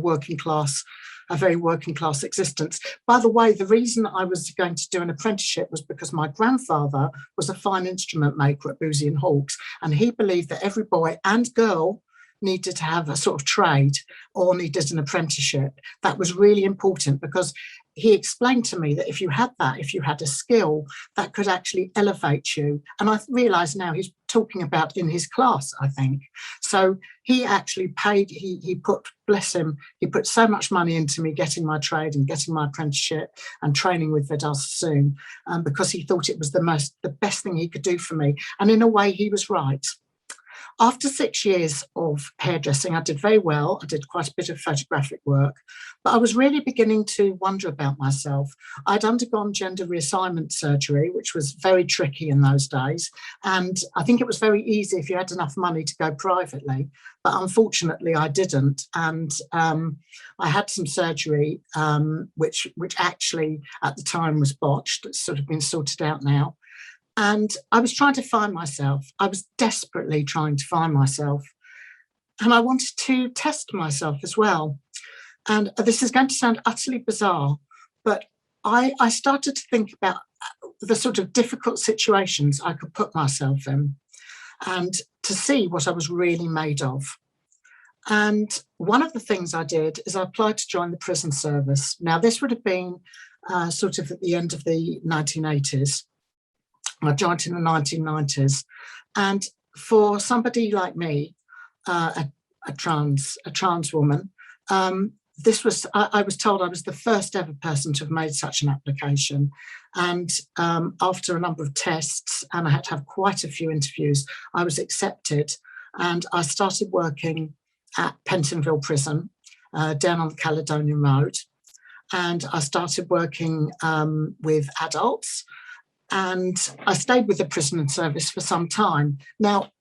[SPEAKER 6] very working class existence. By the way, the reason I was going to do an apprenticeship was because my grandfather was a fine instrument maker at Boozy and Hawkes, and he believed that every boy and girl needed to have a sort of trade or needed an apprenticeship. That was really important, because he explained to me that if you had a skill, that could actually elevate you. And I realise now he's talking about in his class, I think. So he actually paid, he put, bless him, he put so much money into me getting my trade and getting my apprenticeship and training with Vidal Sassoon, because he thought it was the best thing he could do for me. And in a way, he was right. After 6 years of hairdressing, I did very well. I did quite a bit of photographic work, but I was really beginning to wonder about myself. I'd undergone gender reassignment surgery, which was very tricky in those days. And I think it was very easy if you had enough money to go privately, but unfortunately I didn't. And I had some surgery, which actually at the time was botched. It's sort of been sorted out now. And I was trying to find myself. I was desperately trying to find myself. And I wanted to test myself as well. And this is going to sound utterly bizarre, but I started to think about the sort of difficult situations I could put myself in and to see what I was really made of. And one of the things I did is I applied to join the prison service. Now, this would have been sort of at the end of the 1980s. I joined in the 1990s, and for somebody like me, a trans woman, I was told I was the first ever person to have made such an application. And after a number of tests, and I had to have quite a few interviews, I was accepted, and I started working at Pentonville Prison down on the Caledonian Road, and I started working with adults. And I stayed with the prison service for some time. Now,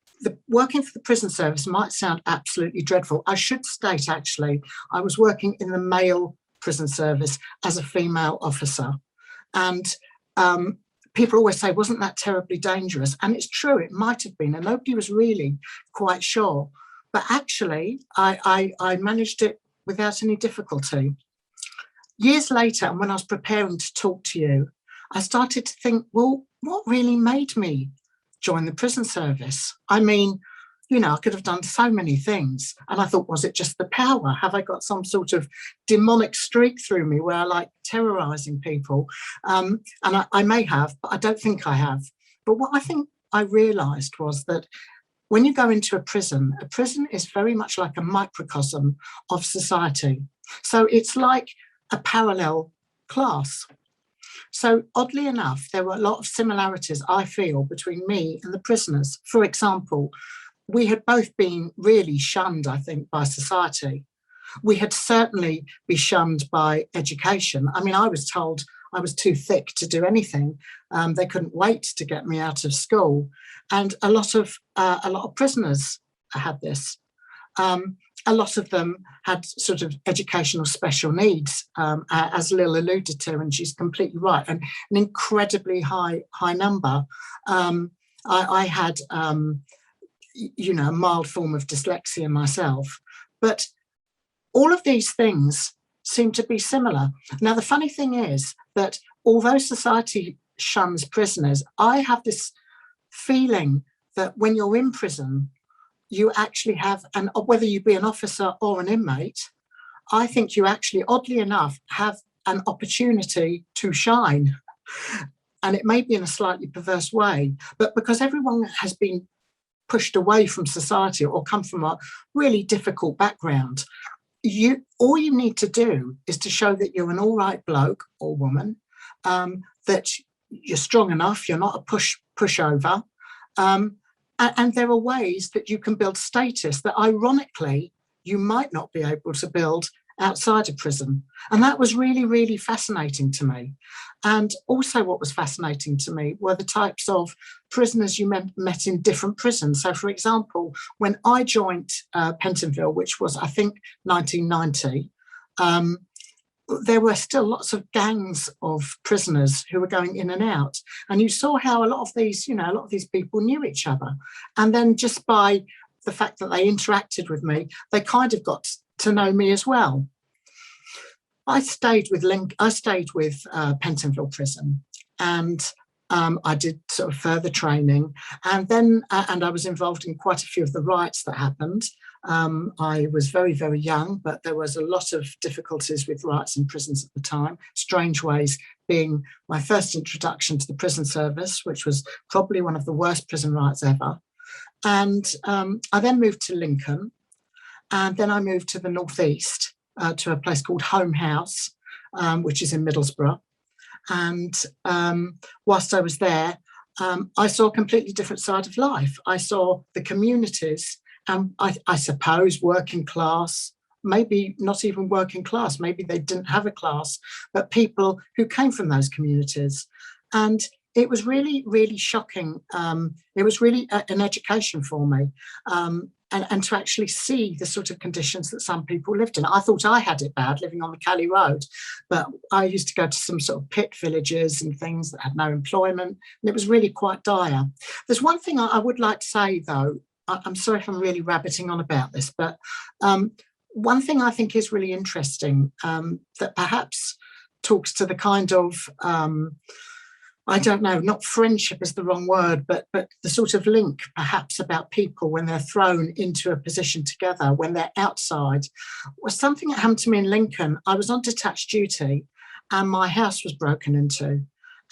[SPEAKER 6] working for the prison service might sound absolutely dreadful. I should state, actually, I was working in the male prison service as a female officer. And people always say, wasn't that terribly dangerous? And it's true, it might have been, and nobody was really quite sure. But actually, I managed it without any difficulty. Years later, and when I was preparing to talk to you, I started to think, well, what really made me join the prison service? I mean, you know, I could have done so many things. And I thought, was it just the power? Have I got some sort of demonic streak through me where I like terrorising people? And I may have, but I don't think I have. But what I think I realised was that when you go into a prison is very much like a microcosm of society. So it's like a parallel class. So oddly enough, there were a lot of similarities, I feel, between me and the prisoners. For example, we had both been really shunned, I think, by society. We had certainly been shunned by education. I mean, I was told I was too thick to do anything. They couldn't wait to get me out of school. And a lot of prisoners had this. A lot of them had sort of educational special needs, as Lil alluded to, and she's completely right, and an incredibly high number. I had, you know, a mild form of dyslexia myself, but all of these things seem to be similar. Now, the funny thing is that although society shuns prisoners, I have this feeling that when you're in prison, you actually have, whether you be an officer or an inmate, I think you actually, oddly enough, have an opportunity to shine. And it may be in a slightly perverse way, but because everyone has been pushed away from society or come from a really difficult background, all you need to do is to show that you're an all right bloke or woman, that you're strong enough, you're not a pushover. And there are ways that you can build status that ironically you might not be able to build outside of prison. And that was really, really fascinating to me. And also what was fascinating to me were the types of prisoners you met in different prisons. So, for example, when I joined Pentonville, which was, I think, 1990, there were still lots of gangs of prisoners who were going in and out. And you saw how a lot of these people knew each other. And then just by the fact that they interacted with me, they kind of got to know me as well. I stayed with Pentonville Prison, and I did sort of further training, and then I was involved in quite a few of the riots that happened. I was very, very young, but there was a lot of difficulties with riots in prisons at the time. Strangeways being my first introduction to the prison service, which was probably one of the worst prison riots ever. And I then moved to Lincoln, and then I moved to the northeast to a place called Homehouse, which is in Middlesbrough. And whilst I was there, I saw a completely different side of life. I saw the communities, and I suppose working class, maybe not even working class, maybe they didn't have a class, but people who came from those communities. And it was really, really shocking. It was really an education for me. And to actually see the sort of conditions that some people lived in. I thought I had it bad living on the Cali Road, but I used to go to some sort of pit villages and things that had no employment, and it was really quite dire. There's one thing I would like to say, though. I'm sorry if I'm really rabbiting on about this, but one thing I think is really interesting that perhaps talks to the kind of I don't know, not friendship is the wrong word, but the sort of link perhaps about people when they're thrown into a position together, when they're outside, was something that happened to me in Lincoln. I was on detached duty and my house was broken into,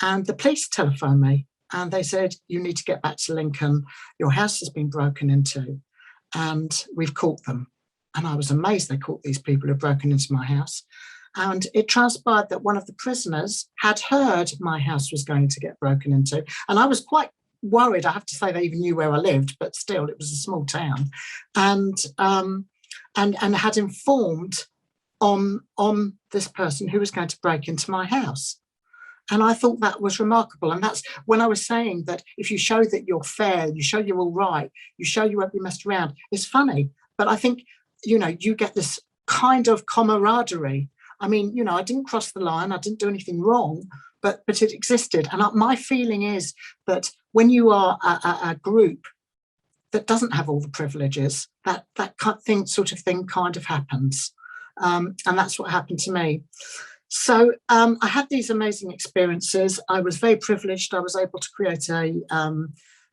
[SPEAKER 6] and the police telephoned me and they said, you need to get back to Lincoln. Your house has been broken into and we've caught them. And I was amazed they caught these people who had broken into my house. And it transpired that one of the prisoners had heard my house was going to get broken into. And I was quite worried. I have to say they even knew where I lived, but still it was a small town. And had informed on this person who was going to break into my house. And I thought that was remarkable. And that's when I was saying that if you show that you're fair, you show you're all right, you show you won't be messed around, it's funny. But I think, you get this kind of camaraderie. I mean, I didn't cross the line, I didn't do anything wrong, but it existed. And my feeling is that when you are a group that doesn't have all the privileges, that sort of thing kind of happens. And that's what happened to me. So I had these amazing experiences. I was very privileged. I was able to create a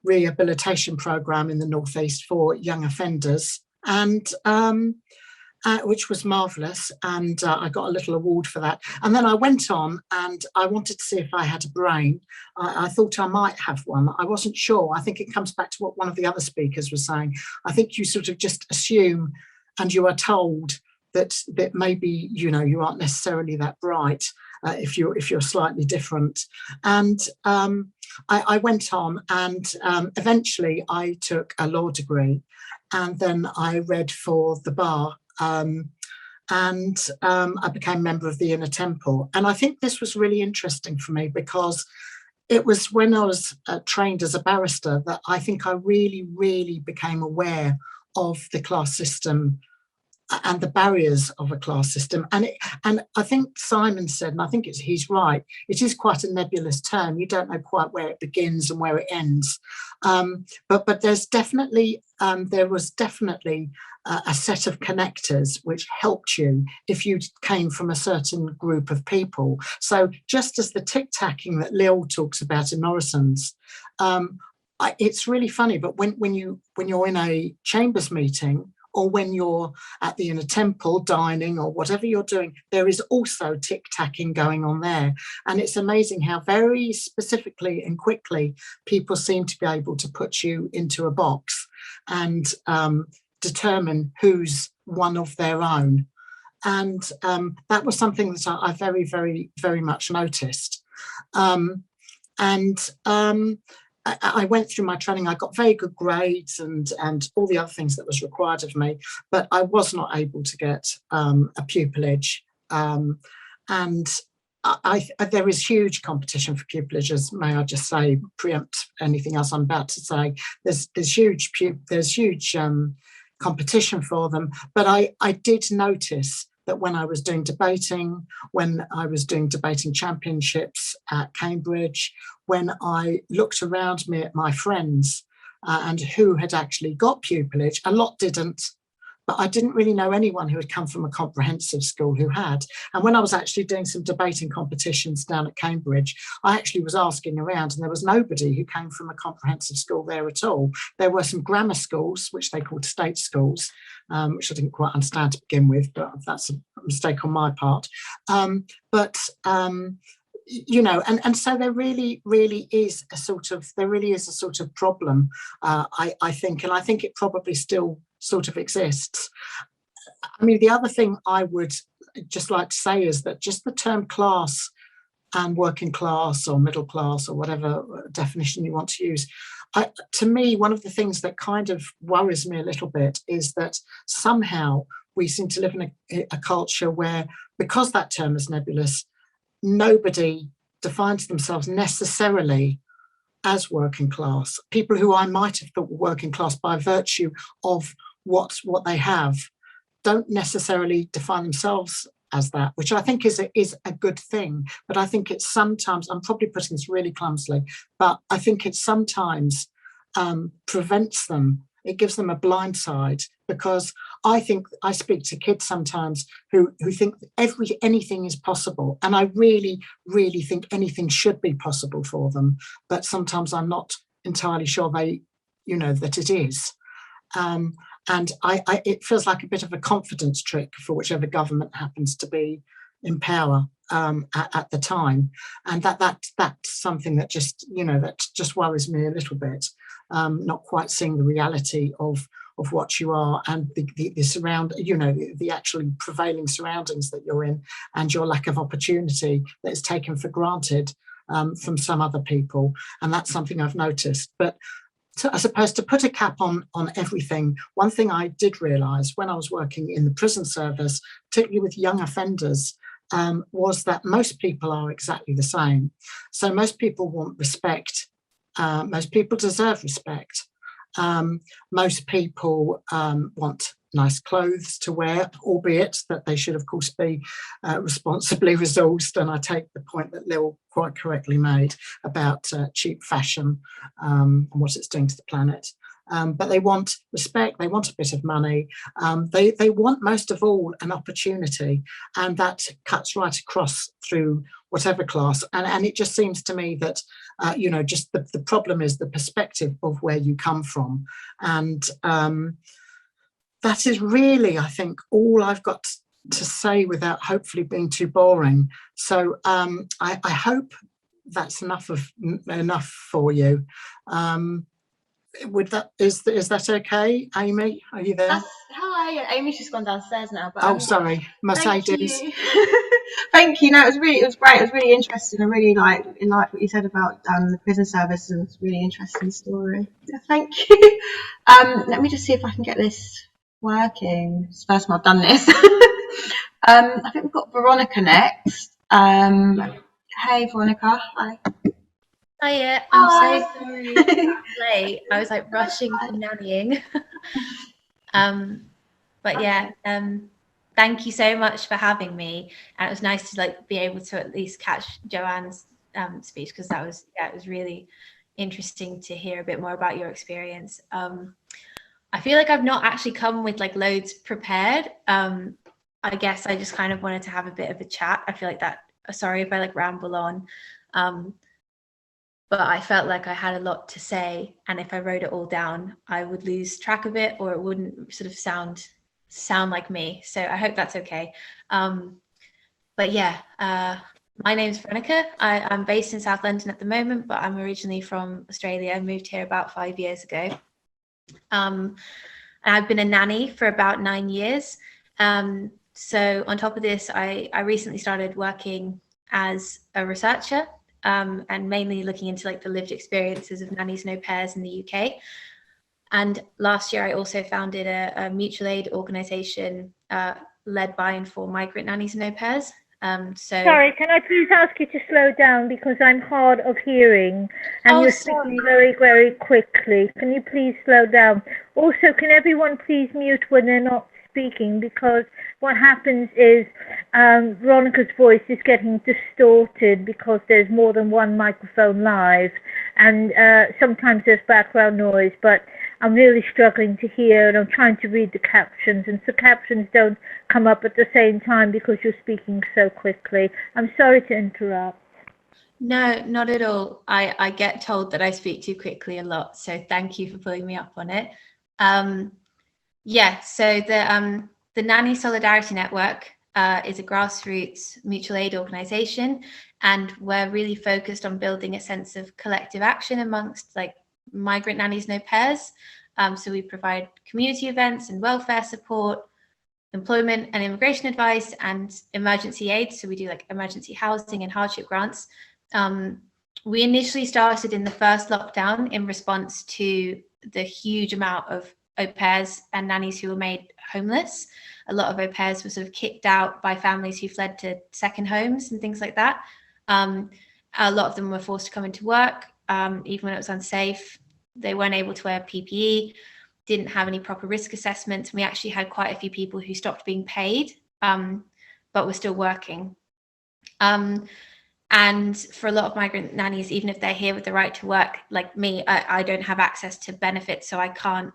[SPEAKER 6] rehabilitation program in the Northeast for young offenders, and which was marvellous, and I got a little award for that. And then I went on and I wanted to see if I had a brain. I thought I might have one. I wasn't sure. I think it comes back to what one of the other speakers was saying. I think you sort of just assume and you are told that maybe, you aren't necessarily that bright if you're slightly different. And I went on and eventually I took a law degree, and then I read for the bar. And I became a member of the Inner Temple. And I think this was really interesting for me because it was when I was trained as a barrister that I think I really, really became aware of the class system and the barriers of a class system. And I think Simon said, and I think he's right, it is quite a nebulous term. You don't know quite where it begins and where it ends. But there was definitely a set of connectors which helped you if you came from a certain group of people. So just as the tic-tacking that Lil talks about in Morrison's, it's really funny, but when you're in a chambers meeting, or when you're at the inner temple dining or whatever you're doing, there is also tic-tacking going on there. And it's amazing how very specifically and quickly people seem to be able to put you into a box and determine who's one of their own. And that was something that I very, very, very much noticed. I went through my training. I got very good grades and all the other things that was required of me, but I was not able to get a pupillage. There is huge competition for pupillages. May I just say, preempt anything else I'm about to say. There's huge competition for them. But I did notice that when I was doing debating championships at Cambridge, when I looked around me at my friends and who had actually got pupillage, a lot didn't, but I didn't really know anyone who had come from a comprehensive school who had. And when I was actually doing some debating competitions down at Cambridge, I actually was asking around and there was nobody who came from a comprehensive school there at all. There were some grammar schools, which they called state schools, which I didn't quite understand to begin with, but that's a mistake on my part. You know, and so there really is a sort of problem, I think, and I think it probably still sort of exists. I mean, the other thing I would just like to say is that just the term class and working class or middle class or whatever definition you want to use, to me, one of the things that kind of worries me a little bit is that somehow we seem to live in a culture where, because that term is nebulous, nobody defines themselves necessarily as working class. People who I might have thought were working class by virtue of what they have don't necessarily define themselves as that, which I think is a good thing. But I think it's sometimes, I'm probably putting this really clumsily, but I think it sometimes prevents them. It gives them a blind side, because I think I speak to kids sometimes who think anything is possible. And I really, really think anything should be possible for them. But sometimes I'm not entirely sure that it is. And it feels like a bit of a confidence trick for whichever government happens to be in power at the time. And that's something that just worries me a little bit. Not quite seeing the reality of what you are and the actually prevailing surroundings that you're in, and your lack of opportunity that is taken for granted from some other people. And that's something I've noticed. But I suppose to put a cap on everything, one thing I did realise when I was working in the prison service, particularly with young offenders, was that most people are exactly the same. So most people want respect. Most people deserve respect. Most people want nice clothes to wear, albeit that they should, of course, be responsibly resourced. And I take the point that Lil quite correctly made about cheap fashion and what it's doing to the planet. But they want respect, they want a bit of money, they want most of all an opportunity, and that cuts right across through whatever class. And it just seems to me that, just the problem is the perspective of where you come from. And that is really, I think, all I've got to say without hopefully being too boring. So I hope that's enough for you. Is that okay, Amy? Are you there?
[SPEAKER 2] Hi, Amy's just gone downstairs now. But
[SPEAKER 6] sorry, Mercedes.
[SPEAKER 2] Thank you. No, it was great. It was really interesting. I really liked what you said about the prison service, and it's a really interesting story. Yeah, thank you. Let me just see if I can get this working. It's the first time I've done this. I think we've got Veronica next. Hey, Veronica. Hi.
[SPEAKER 7] Hiya, I'm so sorry I'm late. I was like rushing from nannying. But yeah, thank you so much for having me. And it was nice to be able to at least catch Joanne's speech, because it was really interesting to hear a bit more about your experience. I feel like I've not actually come with loads prepared. I guess I just kind of wanted to have a bit of a chat. I feel like that. Sorry if I ramble on. but I felt like I had a lot to say, and if I wrote it all down, I would lose track of it, or it wouldn't sort of sound like me. So I hope that's okay. But yeah, my name's Veronica. I'm based in South London at the moment, but I'm originally from Australia. I moved here about 5 years ago. And I've been a nanny for about 9 years. So on top of this, I recently started working as a researcher, and mainly looking into like the lived experiences of nannies and au pairs in the UK. And last year, I also founded a mutual aid organisation led by and for migrant nannies and au pairs.
[SPEAKER 4] Sorry, can I please ask you to slow down because I'm hard of hearing and you're speaking very, very quickly. Can you please slow down? Also, can everyone please mute when they're not speaking, because what happens is Veronica's voice is getting distorted because there's more than one microphone live, and sometimes there's background noise, but I'm really struggling to hear, and I'm trying to read the captions, and the captions don't come up at the same time because you're speaking so quickly. I'm sorry to interrupt.
[SPEAKER 7] No, not at all. I get told that I speak too quickly a lot, so thank you for pulling me up on it. Yeah, so the Nanny Solidarity Network is a grassroots mutual aid organisation, and we're really focused on building a sense of collective action amongst like migrant nannies and au pairs. So we provide community events and welfare support, employment and immigration advice, and emergency aid. So we do like emergency housing and hardship grants. We initially started in the first lockdown in response to the huge amount of au pairs and nannies who were made homeless. A lot of au pairs were sort of kicked out by families who fled to second homes and things like that. A lot of them were forced to come into work, even when it was unsafe. They weren't able to wear PPE, didn't have any proper risk assessments. We actually had quite a few people who stopped being paid, but were still working. And for a lot of migrant nannies, even if they're here with the right to work, like me, I don't have access to benefits, so I can't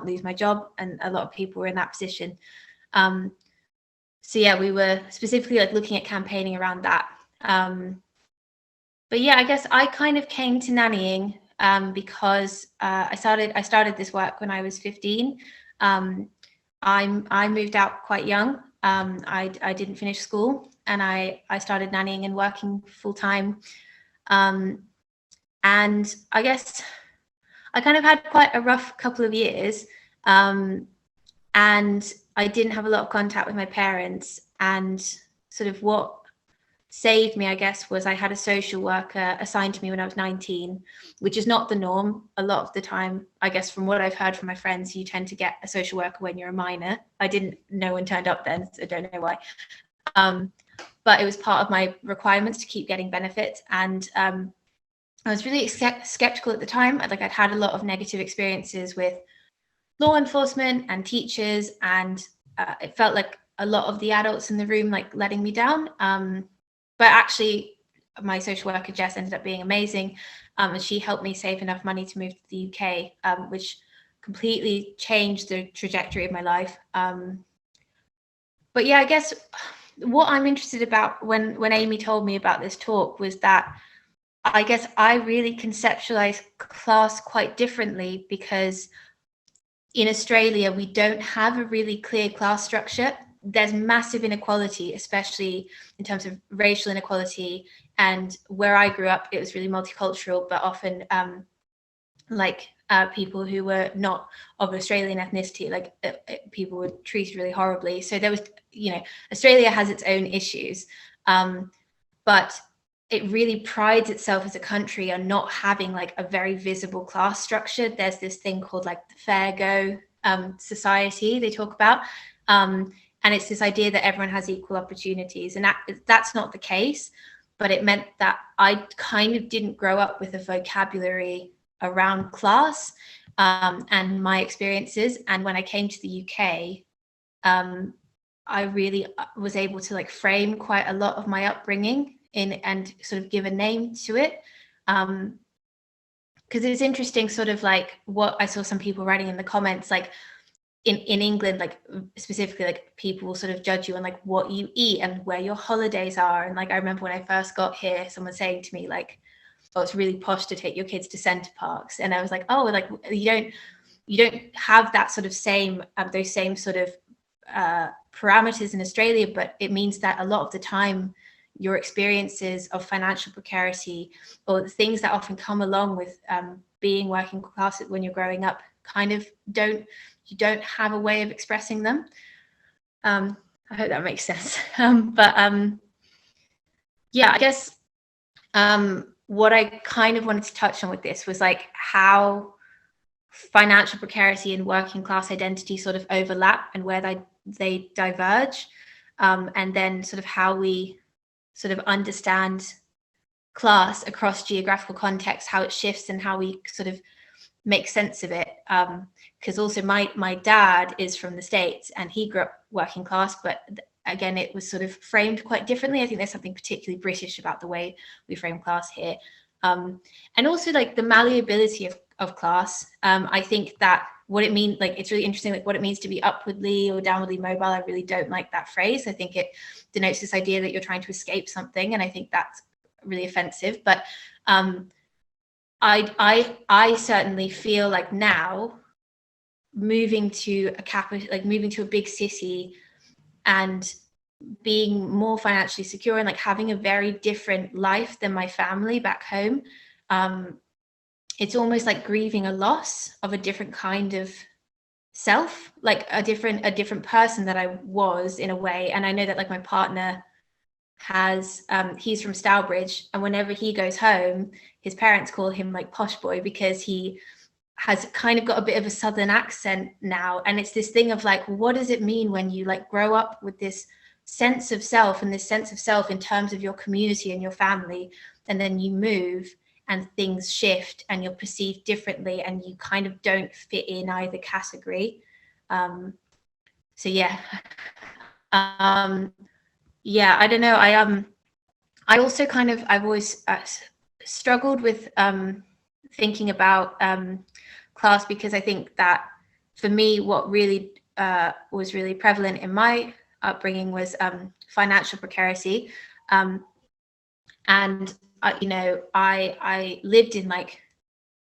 [SPEAKER 7] lose my job. And a lot of people were in that position. So yeah, we were specifically like looking at campaigning around that. But yeah, I guess I kind of came to nannying because I started this work when I was 15. I moved out quite young. I didn't finish school, and I started nannying and working full time. And I guess I kind of had quite a rough couple of years, and I didn't have a lot of contact with my parents. And sort of what saved me, I guess, was I had a social worker assigned to me when I was 19, which is not the norm. A lot of the time, I guess, from what I've heard from my friends, you tend to get a social worker when you're a minor. I didn't know one turned up then, so I don't know why. But it was part of my requirements to keep getting benefits. And I was really skeptical at the time. I'd had a lot of negative experiences with law enforcement and teachers, and it felt like a lot of the adults in the room letting me down. But actually, my social worker, Jess, ended up being amazing. And she helped me save enough money to move to the UK, which completely changed the trajectory of my life. But yeah, I guess what I'm interested about when Amy told me about this talk was that I guess I really conceptualize class quite differently, because in Australia, we don't have a really clear class structure. There's massive inequality, especially in terms of racial inequality. And where I grew up, it was really multicultural, but often people who were not of Australian ethnicity, people were treated really horribly. So there was, Australia has its own issues, but it really prides itself as a country on not having a very visible class structure. There's this thing called the fair go society they talk about. And it's this idea that everyone has equal opportunities. And that's not the case, but it meant that I kind of didn't grow up with a vocabulary around class and my experiences. And when I came to the UK, I really was able to frame quite a lot of my upbringing and sort of give a name to it. Because it's interesting, sort of what I saw some people writing in the comments, in England, specifically, people will sort of judge you on what you eat and where your holidays are. And I remember when I first got here, someone saying to me oh, it's really posh to take your kids to Centre Parks. And I was like, oh, like you don't have that sort of same those same sort of parameters in Australia, but it means that a lot of the time your experiences of financial precarity or the things that often come along with being working class when you're growing up kind of you don't have a way of expressing them. I hope that makes sense. Yeah, I guess what I kind of wanted to touch on with this was like how financial precarity and working class identity sort of overlap and where they diverge, and then sort of how we sort of understand class across geographical contexts, how it shifts and how we sort of make sense of it. Because also my dad is from the States and he grew up working class, but again, it was sort of framed quite differently. I think there's something particularly British about the way we frame class here. And also like the malleability of class. I think that what it means, like it's really interesting, like what it means to be upwardly or downwardly mobile. I really don't like that phrase. I think it denotes this idea that you're trying to escape something, and I think that's really offensive. But I certainly feel like now moving to a capital, like moving to a big city and being more financially secure and like having a very different life than my family back home. It's almost like grieving a loss of a different kind of self, like a different person that I was in a way. And I know that like my partner has he's from Stourbridge, and whenever he goes home, his parents call him like posh boy because he has kind of got a bit of a southern accent now. And it's this thing of like, what does it mean when you like grow up with this sense of self and this sense of self in terms of your community and your family, and then you move and things shift and you're perceived differently and you kind of don't fit in either category. So yeah. Yeah, I don't know. I also kind of, I've always struggled with thinking about class, because I think that for me, what really was really prevalent in my upbringing was financial precarity. And you know, I lived in like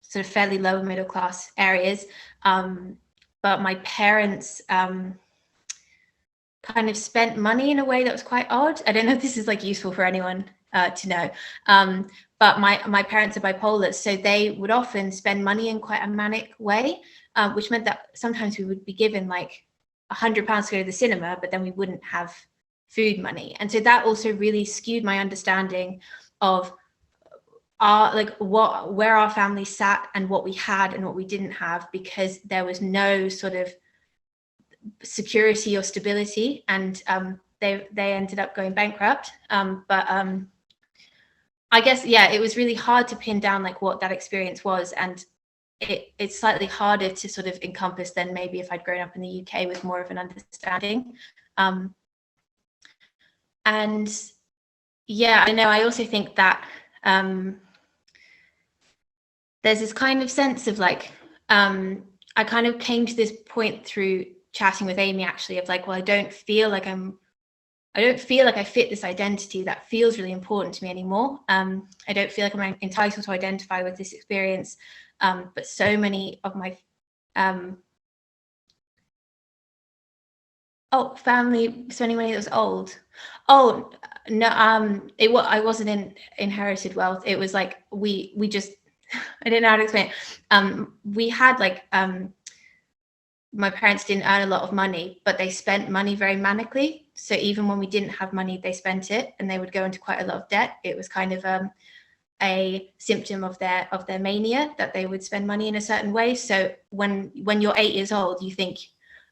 [SPEAKER 7] sort of fairly lower middle class areas, but my parents kind of spent money in a way that was quite odd. I don't know if this is like useful for anyone to know, but my parents are bipolar, so they would often spend money in quite a manic way, which meant that sometimes we would be given like £100 to go to the cinema, but then we wouldn't have food money. And so that also really skewed my understanding of where our family sat and what we had and what we didn't have, because there was no sort of security or stability, and they ended up going bankrupt. But I guess, yeah, it was really hard to pin down like what that experience was, and it's slightly harder to sort of encompass than maybe if I'd grown up in the UK with more of an understanding. And yeah, I know, I also think that there's this kind of sense of like, I kind of came to this point through chatting with Amy actually of like, well, I don't feel like I fit this identity that feels really important to me anymore. I don't feel like I'm entitled to identify with this experience. But so many of my family spending money that was old. Oh no, I wasn't inherited wealth. It was like we just I don't know how to explain it. We had like my parents didn't earn a lot of money, but they spent money very manically. So even when we didn't have money, they spent it, and they would go into quite a lot of debt. It was kind of a symptom of their mania that they would spend money in a certain way. So when you're 8 years old, you think,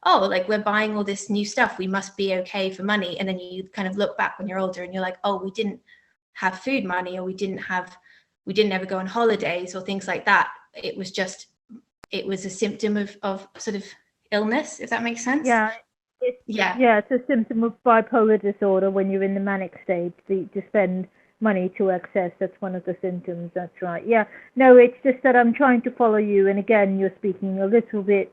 [SPEAKER 7] oh, like we're buying all this new stuff, we must be okay for money. And then you kind of look back when you're older and you're like, oh, we didn't have food money, or we didn't ever go on holidays or things like that. It was a symptom of sort of illness, if that makes sense.
[SPEAKER 4] Yeah. It's a symptom of bipolar disorder when you're in the manic state, to spend money to excess. That's one of the symptoms. That's right. Yeah. No, it's just that I'm trying to follow you, and again, you're speaking a little bit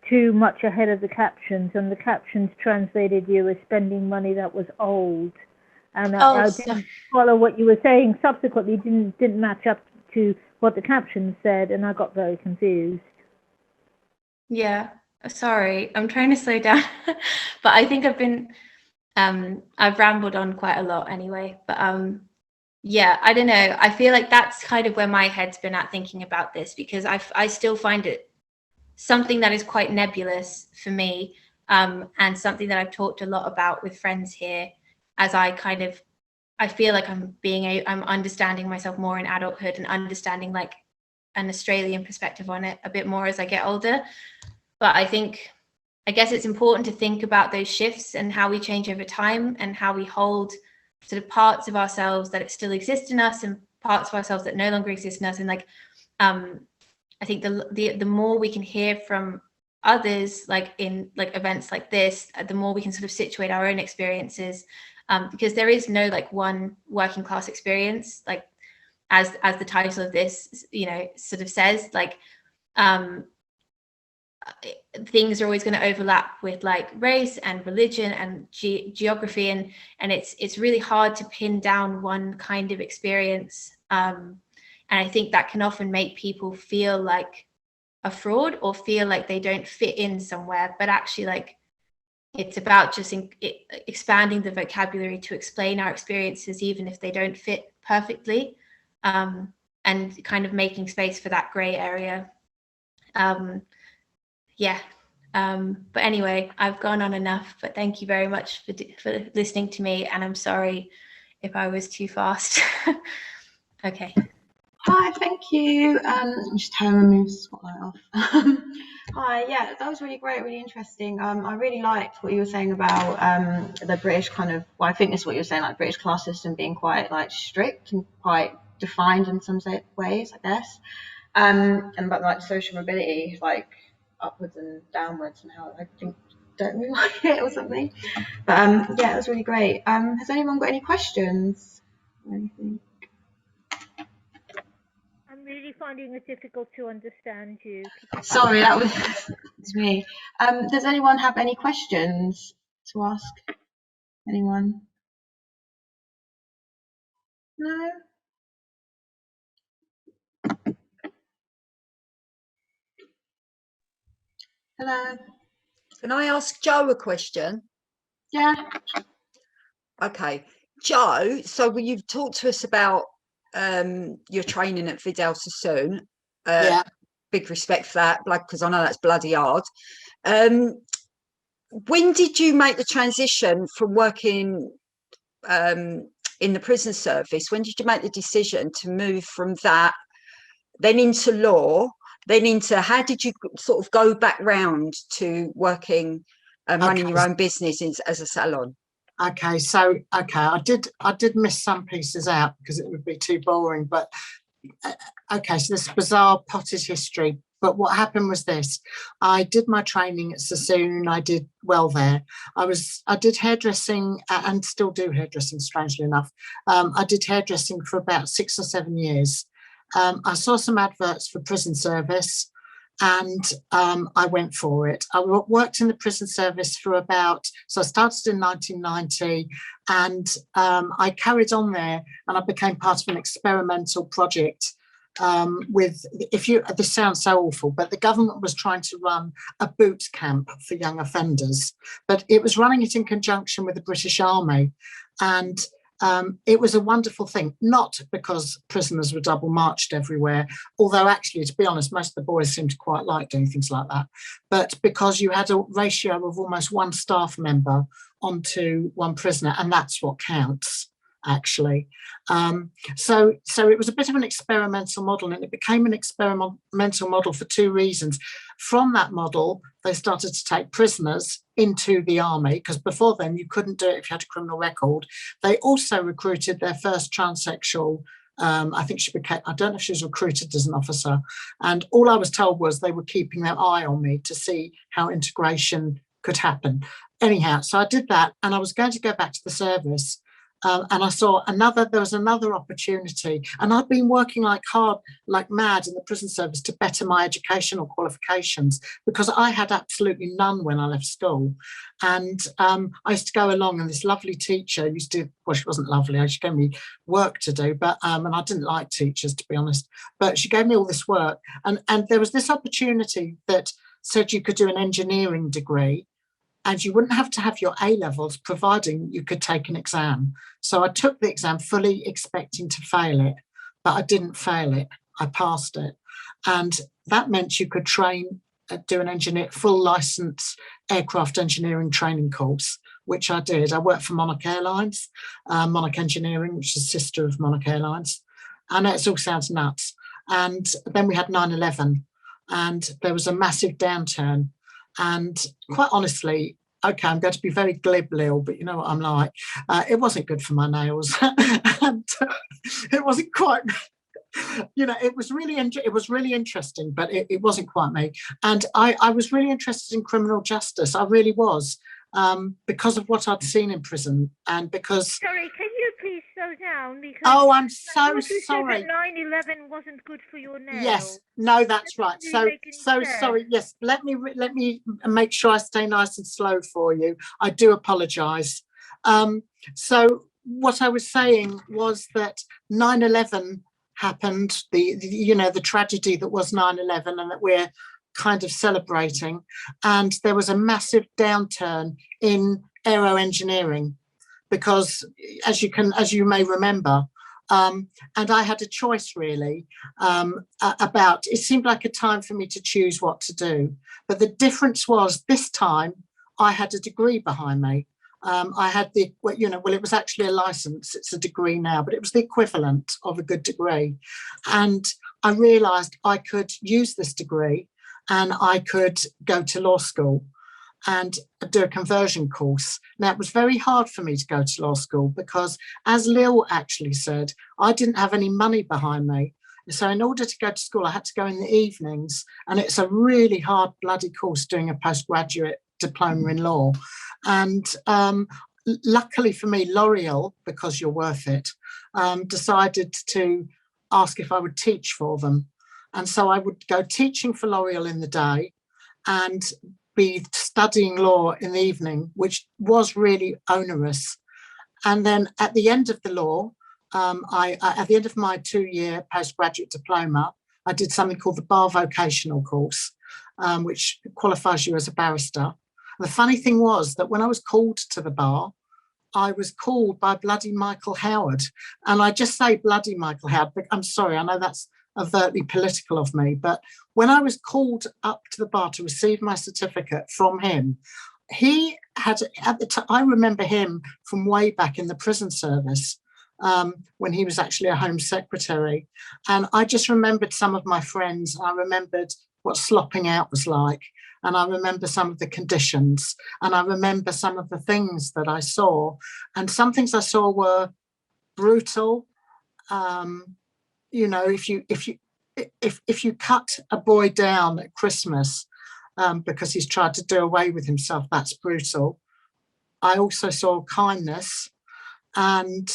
[SPEAKER 4] too much ahead of the captions, and the captions translated you as spending money that was old. And I didn't follow what you were saying. Subsequently, didn't match up to what the caption said, and I got very confused.
[SPEAKER 7] Yeah, sorry, I'm trying to slow down, but I think I've rambled on quite a lot anyway, but yeah, I don't know. I feel like that's kind of where my head's been at thinking about this, because I still find it something that is quite nebulous for me, and something that I've talked a lot about with friends here, as I feel like I'm understanding myself more in adulthood and understanding like an Australian perspective on it a bit more as I get older. But I guess it's important to think about those shifts and how we change over time, and how we hold sort of parts of ourselves that still exist in us and parts of ourselves that no longer exist in us. And like, I think the more we can hear from others, like in like events like this, the more we can sort of situate our own experiences, because there is no like one working class experience, like as the title of this, you know, sort of says, like things are always going to overlap with like race and religion and geography, and it's really hard to pin down one kind of experience, and I think that can often make people feel like a fraud or feel like they don't fit in somewhere. But actually, like, it's about just expanding the vocabulary to explain our experiences, even if they don't fit perfectly, and kind of making space for that gray area. Yeah. But anyway, I've gone on enough, but thank you very much for listening to me, and I'm sorry if I was too fast. Okay.
[SPEAKER 2] Hi, thank you. I'm just turning the spotlight off. Hi, yeah, that was really great, really interesting. I really liked what you were saying about the British kind of, well, I think this is what you were saying, like British class system being quite like strict and quite defined in some ways, I guess. And about like social mobility, like upwards and downwards, and how I think don't really like it or something. But yeah, it was really great. Has anyone got any questions or anything?
[SPEAKER 4] I'm really finding it difficult to understand you.
[SPEAKER 2] Sorry, that was me. Does anyone have any questions to ask? Anyone? No? Hello?
[SPEAKER 3] Can I ask Joe a question?
[SPEAKER 2] Yeah.
[SPEAKER 3] Okay, Joe, so you've talked to us about your training at Vidal Sassoon.
[SPEAKER 6] Yeah.
[SPEAKER 3] Big respect for that, like, because I know that's bloody hard. When did you make the transition from working in the prison service? When did you make the decision to move from that, then into law, then into, how did you sort of go back round to working and running your own business as a salon?
[SPEAKER 6] Okay, so I did miss some pieces out because it would be too boring, but okay, so this bizarre potted history. But what happened was this: I did my training at Sassoon. I did well there. I did hairdressing and still do hairdressing, strangely enough. I did hairdressing for about 6 or 7 years. I saw some adverts for prison service, and I went for it. I worked in the prison service for so I started in 1990, and I carried on there, and I became part of an experimental project this sounds so awful, but the government was trying to run a boot camp for young offenders, but it was running it in conjunction with the British Army, and it was a wonderful thing, not because prisoners were double marched everywhere, although actually, to be honest, most of the boys seemed to quite like doing things like that, but because you had a ratio of almost one staff member onto one prisoner, and that's what counts, actually. So it was a bit of an experimental model, and it became an experimental model for 2 reasons. From that model, they started to take prisoners into the army, because before then you couldn't do it if you had a criminal record. They also recruited their first transsexual. I think I don't know if she was recruited as an officer, and all I was told was they were keeping their eye on me to see how integration could happen. Anyhow, so I did that, and I was going to go back to the service. And I saw there was another opportunity, and I'd been working like mad in the prison service to better my educational qualifications, because I had absolutely none when I left school. And I used to go along, and this lovely teacher used to, well, she wasn't lovely, she gave me work to do, but and I didn't like teachers, to be honest, but she gave me all this work, and there was this opportunity that said you could do an engineering degree, and you wouldn't have to have your A-levels, providing you could take an exam. So I took the exam fully expecting to fail it, but I didn't fail it. I passed it. And that meant you could do an full license aircraft engineering training course, which I did. I worked for Monarch Airlines, Monarch Engineering, which is a sister of Monarch Airlines. I know it all sounds nuts. And then we had 9/11, and there was a massive downturn. And quite honestly, okay, I'm going to be very glib, Lil, but you know what I'm like. It wasn't good for my nails, and it wasn't quite. It was really interesting, but it wasn't quite me. And I was really interested in criminal justice. I really was, because of what I'd seen in prison, and because.
[SPEAKER 4] Sorry, can you please slow down? Because
[SPEAKER 6] I'm so sorry.
[SPEAKER 4] 9/11 wasn't good for your nails.
[SPEAKER 6] Yes, no, that's right. So sorry. Yes, let me make sure I stay nice and slow for you. I do apologise. So what I was saying was that 9/11 happened. The tragedy that was 9/11, and that we're kind of celebrating. And there was a massive downturn in aero engineering, because as you may remember, and I had a choice really about, it seemed like a time for me to choose what to do. But the difference was, this time I had a degree behind me. I had it was actually a license. It's a degree now, but it was the equivalent of a good degree. And I realised I could use this degree, and I could go to law school and do a conversion course. Now, it was very hard for me to go to law school because, as Lil actually said, I didn't have any money behind me. So in order to go to school, I had to go in the evenings, and it's a really hard bloody course doing a postgraduate diploma in law. And luckily for me, L'Oreal, because you're worth it, decided to ask if I would teach for them. And so I would go teaching for L'Oreal in the day and be studying law in the evening, which was really onerous. And then at the end of the law, at the end of my 2-year postgraduate diploma, I did something called the Bar Vocational Course, which qualifies you as a barrister. And the funny thing was that when I was called to the bar, I was called by bloody Michael Howard. And I just say bloody Michael Howard, but I'm sorry, I know that's overtly political of me, but when I was called up to the bar to receive my certificate from him, he had, at the time, I remember him from way back in the prison service, when he was actually a Home Secretary. And I just remembered some of my friends. I remembered what slopping out was like. And I remember some of the conditions. And I remember some of the things that I saw. And some things I saw were brutal. If you cut a boy down at Christmas because he's tried to do away with himself, that's brutal. I also saw kindness, and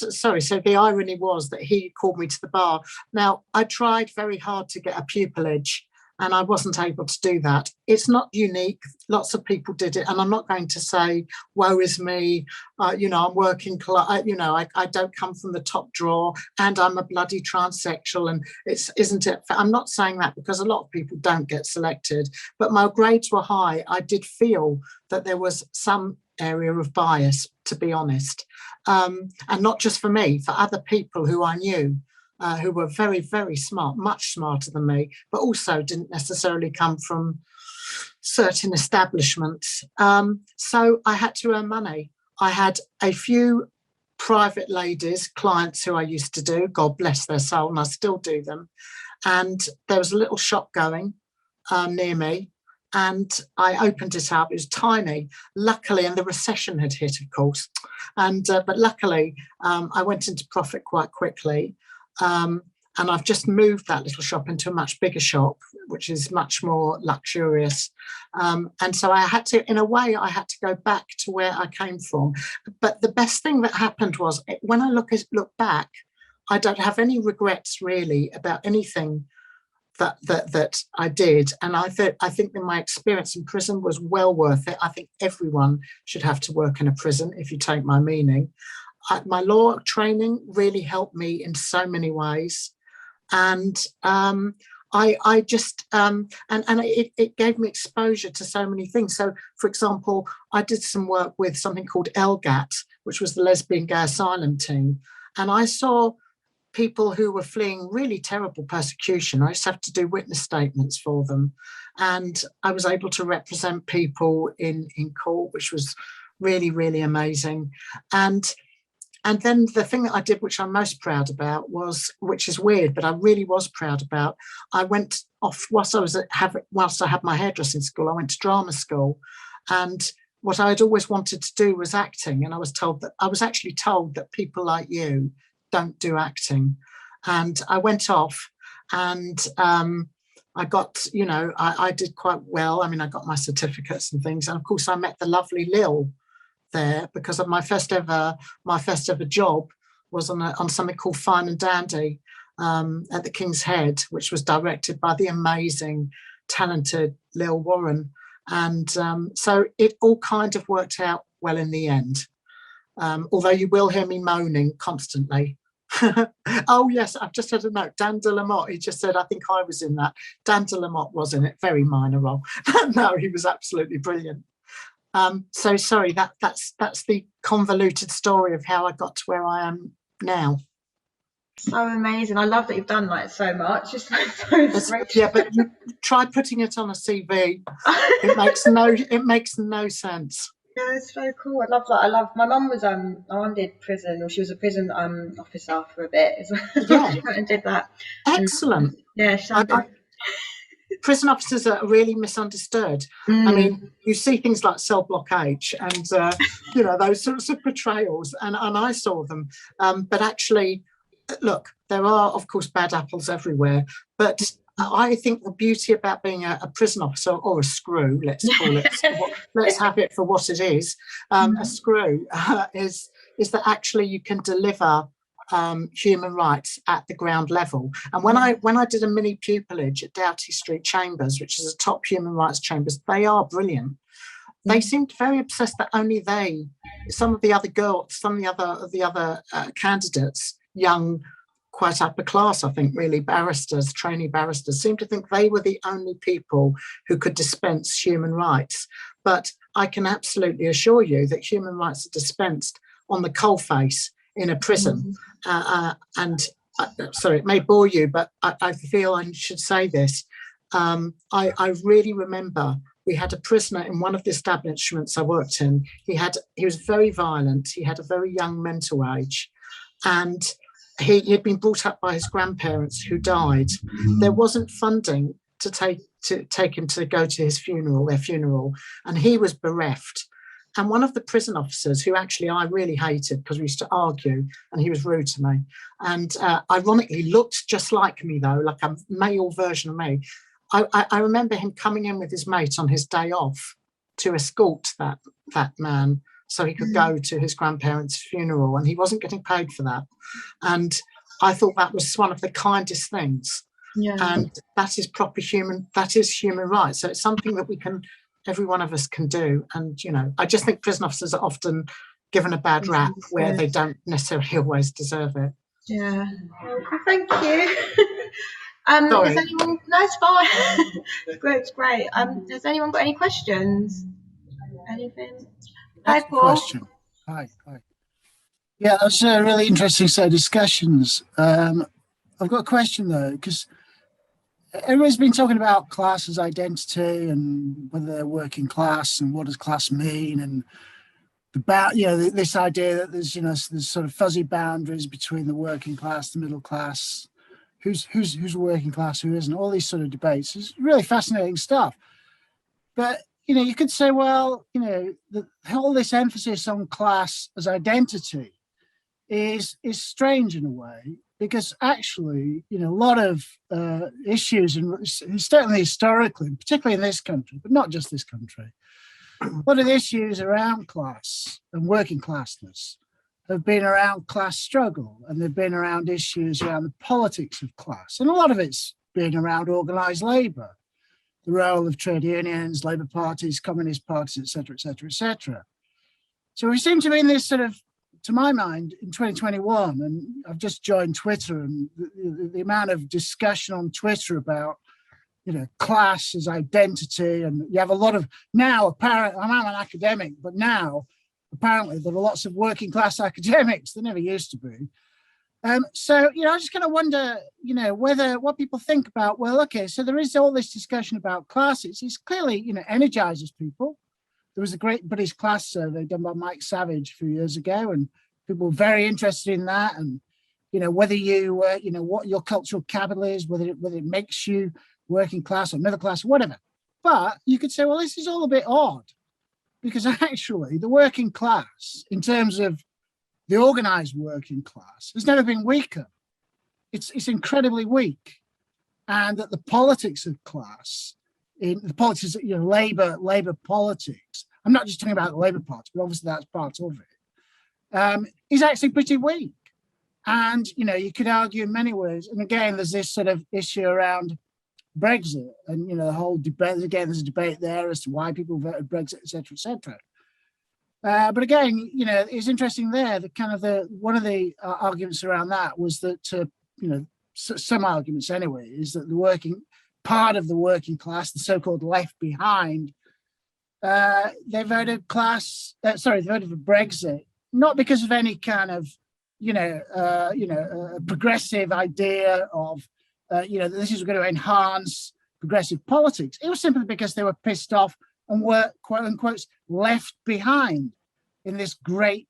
[SPEAKER 6] sorry. So the irony was that he called me to the bar. Now, I tried very hard to get a pupillage, and I wasn't able to do that. It's not unique. Lots of people did it, and I'm not going to say, woe is me, I'm working, I don't come from the top drawer, and I'm a bloody transsexual, and isn't it? I'm not saying that, because a lot of people don't get selected, but my grades were high. I did feel that there was some area of bias, to be honest, and not just for me, for other people who I knew. Who were very, very smart, much smarter than me, but also didn't necessarily come from certain establishments. So I had to earn money. I had a few private ladies, clients who I used to do, God bless their soul, and I still do them. And there was a little shop going near me, and I opened it up. It was tiny, luckily, and the recession had hit, of course. And but luckily, I went into profit quite quickly. and I've just moved that little shop into a much bigger shop, which is much more luxurious. And so I had to, in a way, I had to go back to where I came from. But the best thing that happened was, when I look back, I don't have any regrets really about anything that I did. And I think that my experience in prison was well worth it. I think everyone should have to work in a prison, if you take my meaning. My law training really helped me in so many ways. And I just, and it gave me exposure to so many things. So, for example, I did some work with something called LGAT, which was the Lesbian Gay Asylum Team. And I saw people who were fleeing really terrible persecution. I used to have to do witness statements for them. And I was able to represent people in court, which was really, really amazing. And then the thing that I did, which I'm most proud about, was, which is weird, but I really was proud about, I went off whilst I had my hairdressing school, I went to drama school. And what I'd always wanted to do was acting. And I was actually told that people like you don't do acting. And I went off, and I got, I did quite well. I mean, I got my certificates and things. And of course, I met the lovely Lil there, because of my first ever job was on something called Fine and Dandy at the King's Head, which was directed by the amazing, talented Lil Warren. And so it all kind of worked out well in the end. Although you will hear me moaning constantly. Oh yes, I've just had a note. Dan de Lamotte, he just said, I think I was in that. Dan de Lamotte was in it, very minor role. No, he was absolutely brilliant. So sorry, that's the convoluted story of how I got to where I am now.
[SPEAKER 2] So amazing. I love that you've done like so much. It's great.
[SPEAKER 6] Yeah, but you try putting it on a CV. It makes no sense.
[SPEAKER 2] Yeah, it's so cool. I love that. My mum was my mum did prison, or she was a prison officer for a bit as well.
[SPEAKER 6] Yeah.
[SPEAKER 2] She went and did that.
[SPEAKER 6] Excellent.
[SPEAKER 2] And, yeah,
[SPEAKER 6] prison officers are really misunderstood. I mean, you see things like Cell Block H and those sorts of portrayals, and I saw them. But actually, look, there are of course bad apples everywhere. But I think the beauty about being a prison officer, or a screw, let's call it, let's have it for what it is, a screw, is that actually you can deliver human rights at the ground level. And when I did a mini pupillage at Doughty Street Chambers, which is a top human rights chambers, they are brilliant. They seemed very obsessed that only some of the other candidates, young, quite upper class, I think, really, barristers, trainee barristers, seemed to think they were the only people who could dispense human rights. But I can absolutely assure you that human rights are dispensed on the coalface in a prison. Sorry, it may bore you, but I feel I should say this. I really remember we had a prisoner in one of the establishments I worked in. He was very violent. He had a very young mental age, and he had been brought up by his grandparents who died. There wasn't funding to take him to go to their funeral, and he was bereft. And one of the prison officers, who actually I really hated because we used to argue and he was rude to me, and ironically looked just like me though, like a male version of me. I remember him coming in with his mate on his day off to escort that man so he could go to his grandparents' funeral, and he wasn't getting paid for that. And I thought that was one of the kindest things. Yeah. And that is human rights. So it's something that every one of us can do. And, I just think prison officers are often given a bad rap where they don't necessarily always deserve it.
[SPEAKER 2] Yeah. Well, thank you. Has anyone? No, it's fine. It's great. Has anyone got any questions? Anything? Hi, Paul.
[SPEAKER 8] Question. Hi. Yeah, that was a really interesting set of discussions. I've got a question though, because everybody's been talking about class as identity and whether they're working class and what does class mean, and this idea that there's sort of fuzzy boundaries between the working class, the middle class, who's working class, who isn't, all these sort of debates. It's really fascinating stuff. But you could say, well, all this emphasis on class as identity is strange in a way, because actually, a lot of issues, and certainly historically, particularly in this country, but not just this country, a lot of the issues around class and working classness have been around class struggle, and they've been around issues around the politics of class. And a lot of it's been around organised labour, the role of trade unions, labour parties, communist parties, etc., etc., etc. So we seem to be in this sort of, to my mind, in 2021, and I've just joined Twitter, and the amount of discussion on Twitter about, class as identity, and you have a lot of, now apparently, I'm an academic, but now apparently there are lots of working class academics. There never used to be. So, I just kind of wonder, what people think about, well, okay, so there is all this discussion about classes. It's clearly, energizes people. There was a great British class survey done by Mike Savage a few years ago, and people were very interested in that. And, whether you, what your cultural capital is, whether it makes you working class or middle class, whatever. But you could say, well, this is all a bit odd, because actually the working class, in terms of the organized working class, has never been weaker. It's incredibly weak. And that the politics of class, in the politics, labor politics, I'm not just talking about the Labour Party, but obviously that's part of it, is actually pretty weak. And, you could argue in many ways, and again, there's this sort of issue around Brexit, and, the whole debate, again, there's a debate there as to why people voted Brexit, et cetera, et cetera. But again, it's interesting there that kind of one of the arguments around that was that, some arguments anyway, is that part of the working class, the so-called left behind, they voted they voted for Brexit, not because of any kind of, progressive idea of, that this is going to enhance progressive politics. It was simply because they were pissed off and were, quote unquote, left behind in this great,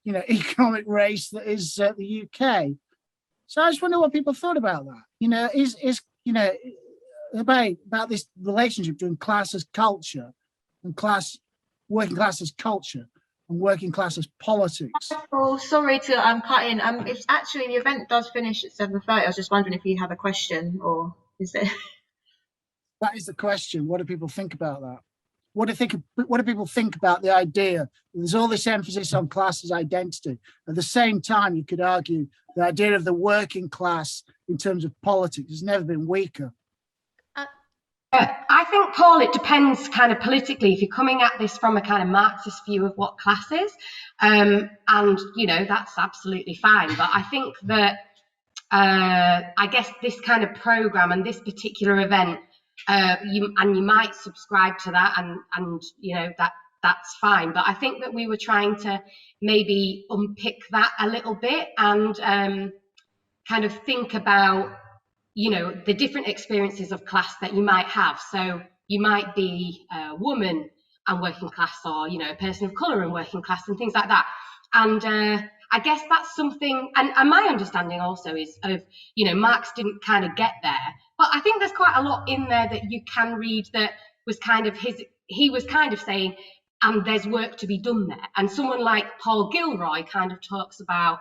[SPEAKER 8] economic race that is the UK. So I just wonder what people thought about that. Is about this relationship between class as culture and working class as culture and working class as politics.
[SPEAKER 2] Oh, sorry to cut in. It's actually, the event does finish at 7:30. I was just wondering if you have a question, or is it?
[SPEAKER 8] That is the question. What do people think about that? What do people think about the idea? There's all this emphasis on class as identity. At the same time, you could argue the idea of the working class in terms of politics has never been weaker.
[SPEAKER 1] I think, Paul, it depends kind of politically. If you're coming at this from a kind of Marxist view of what class is, and, that's absolutely fine. But I think that, I guess this kind of programme and this particular event, you might subscribe to that, and that's fine. But I think that we were trying to maybe unpick that a little bit and kind of think about, the different experiences of class that you might have. So you might be a woman and working class, or, a person of colour and working class, and things like that. And I guess that's something, and my understanding also is of, Marx didn't kind of get there, but I think there's quite a lot in there that you can read that was kind of he was kind of saying, and there's work to be done there. And someone like Paul Gilroy kind of talks about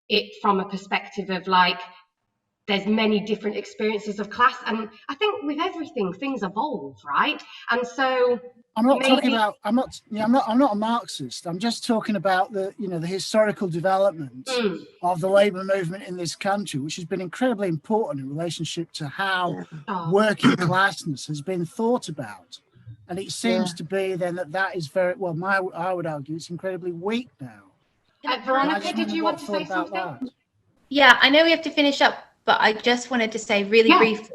[SPEAKER 1] it from a perspective of like, there's many different experiences of class, and I think with everything things evolve, right? And so
[SPEAKER 8] I'm not a Marxist. I'm just talking about the historical development of the labour movement in this country, which has been incredibly important in relationship to how working classness has been thought about. And it seems to be then that is very well. I would argue it's incredibly weak now.
[SPEAKER 1] Veronica, did you want to say something?
[SPEAKER 7] Yeah, I know we have to finish up, but I just wanted to say really briefly,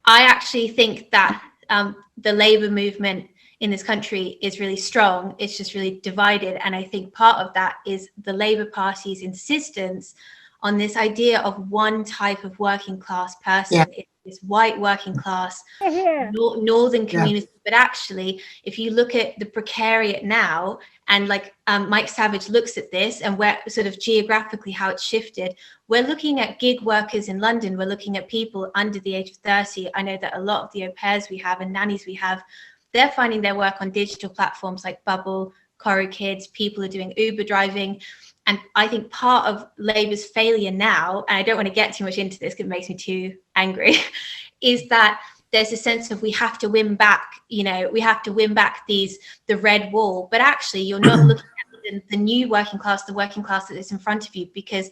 [SPEAKER 7] I actually think that the labour movement in this country is really strong. It's just really divided. And I think part of that is the Labour Party's insistence on this idea of one type of working class person. It's this white working class, northern community. But actually, if you look at the precariat now, and like Mike Savage looks at this and where sort of geographically how it's shifted, we're looking at gig workers in London. We're looking at people under the age of 30. I know that a lot of the au pairs we have and nannies we have, they're finding their work on digital platforms like Bubble, Coro Kids, people are doing Uber driving. And I think part of Labour's failure now, and I don't want to get too much into this because it makes me too angry, is that there's a sense of we have to win back, we have to win back the red wall. But actually, you're not looking at the new working class, the working class that is in front of you. Because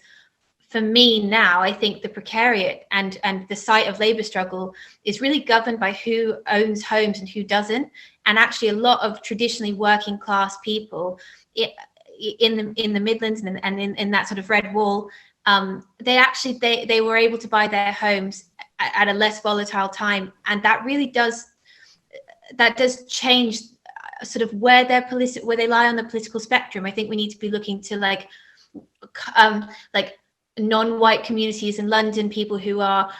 [SPEAKER 7] for me now, I think the precariat and the site of Labour struggle is really governed by who owns homes and who doesn't. And actually, a lot of traditionally working class people in the Midlands and in that sort of red wall, they were able to buy their homes at a less volatile time, and that really does change sort of where they lie on the political spectrum. I think we need to be looking to like non-white communities in London, people who are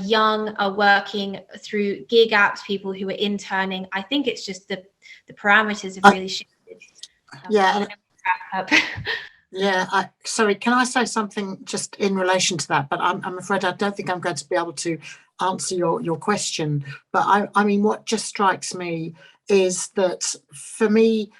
[SPEAKER 7] young, are working through gig apps, people who are interning. I think it's just the parameters have really shifted.
[SPEAKER 6] Yeah. Yeah. Sorry, can I say something just in relation to that? But I'm afraid I don't think I'm going to be able to answer your question. But I mean, what just strikes me is that for me,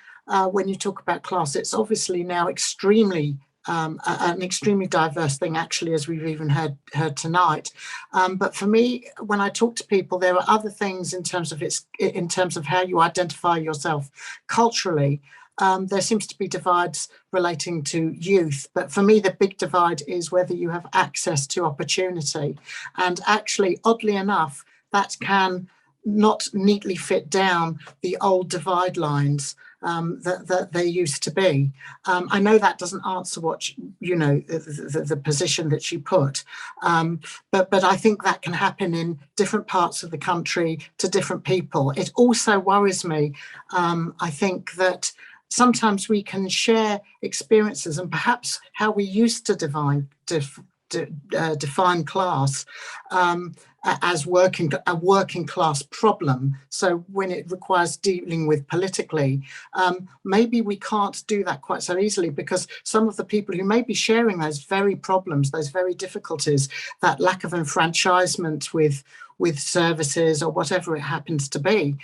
[SPEAKER 6] when you talk about class, it's obviously now extremely an extremely diverse thing, actually, as we've even heard tonight. But for me, when I talk to people, there are other things in terms of how you identify yourself culturally. There seems to be divides relating to youth, but for me, the big divide is whether you have access to opportunity. And actually, oddly enough, that can not neatly fit down the old divide lines that they used to be. I know that doesn't answer what the position that you put, but I think that can happen in different parts of the country to different people. It also worries me. I think that sometimes we can share experiences and perhaps how we used to define class as a working class problem. So when it requires dealing with politically, maybe we can't do that quite so easily, because some of the people who may be sharing those very problems, those very difficulties, that lack of enfranchisement with services or whatever it happens to be,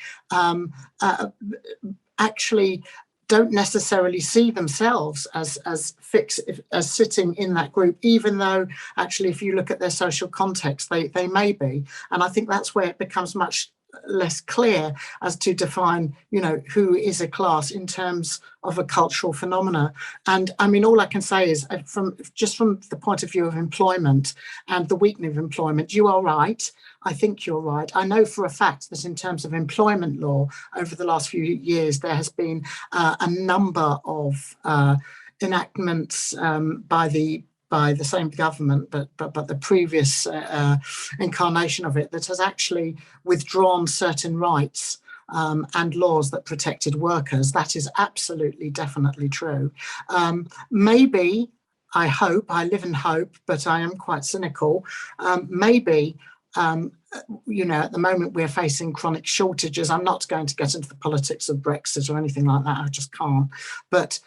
[SPEAKER 6] actually don't necessarily see themselves as sitting in that group, even though actually, if you look at their social context, they may be. And I think that's where it becomes much less clear as to define, who is a class in terms of a cultural phenomena. And I mean, all I can say is from the point of view of employment and the weakening of employment, you are right. I think you're right. I know for a fact that in terms of employment law, over the last few years, there has been a number of enactments by the same government, but the previous incarnation of it, that has actually withdrawn certain rights and laws that protected workers. That is absolutely, definitely true. Maybe, I hope, I live in hope, but I am quite cynical. Maybe, at the moment we're facing chronic shortages. I'm not going to get into the politics of Brexit or anything like that. I just can't. But,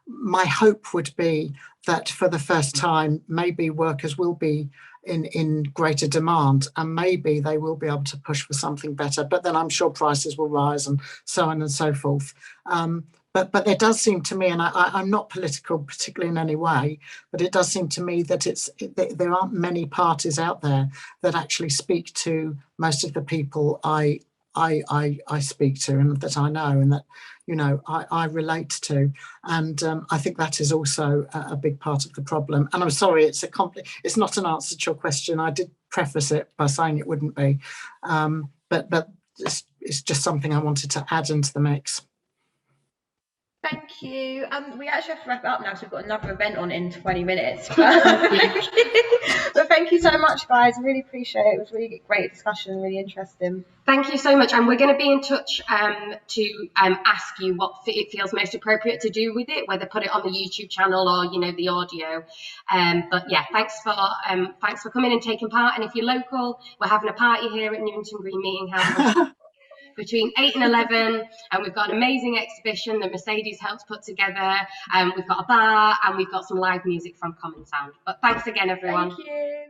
[SPEAKER 6] my hope would be that for the first time, maybe workers will be in greater demand, and maybe they will be able to push for something better. But then I'm sure prices will rise and so on and so forth. But it does seem to me, and I'm not political particularly in any way, but it does seem to me that there aren't many parties out there that actually speak to most of the people I speak to and that I know and that I relate to, and I think that is also a big part of the problem. And I'm sorry, it's not an answer to your question. I did preface it by saying it wouldn't be, but it's just something I wanted to add into the mix.
[SPEAKER 2] Thank you. We actually have to wrap it up now because we've got another event on in 20 minutes. But thank you so much, guys. I really appreciate it. It was really great discussion, really interesting.
[SPEAKER 1] Thank you so much. And we're going to be in touch to ask you what it feels most appropriate to do with it, whether put it on the YouTube channel or, the audio. But yeah, thanks for coming and taking part. And if you're local, we're having a party here at Newington Green Meetinghouse between 8 and 11, and we've got an amazing exhibition that Mercedes helped put together, and we've got a bar, and we've got some live music from Common Sound. But thanks again, everyone.
[SPEAKER 2] Thank you.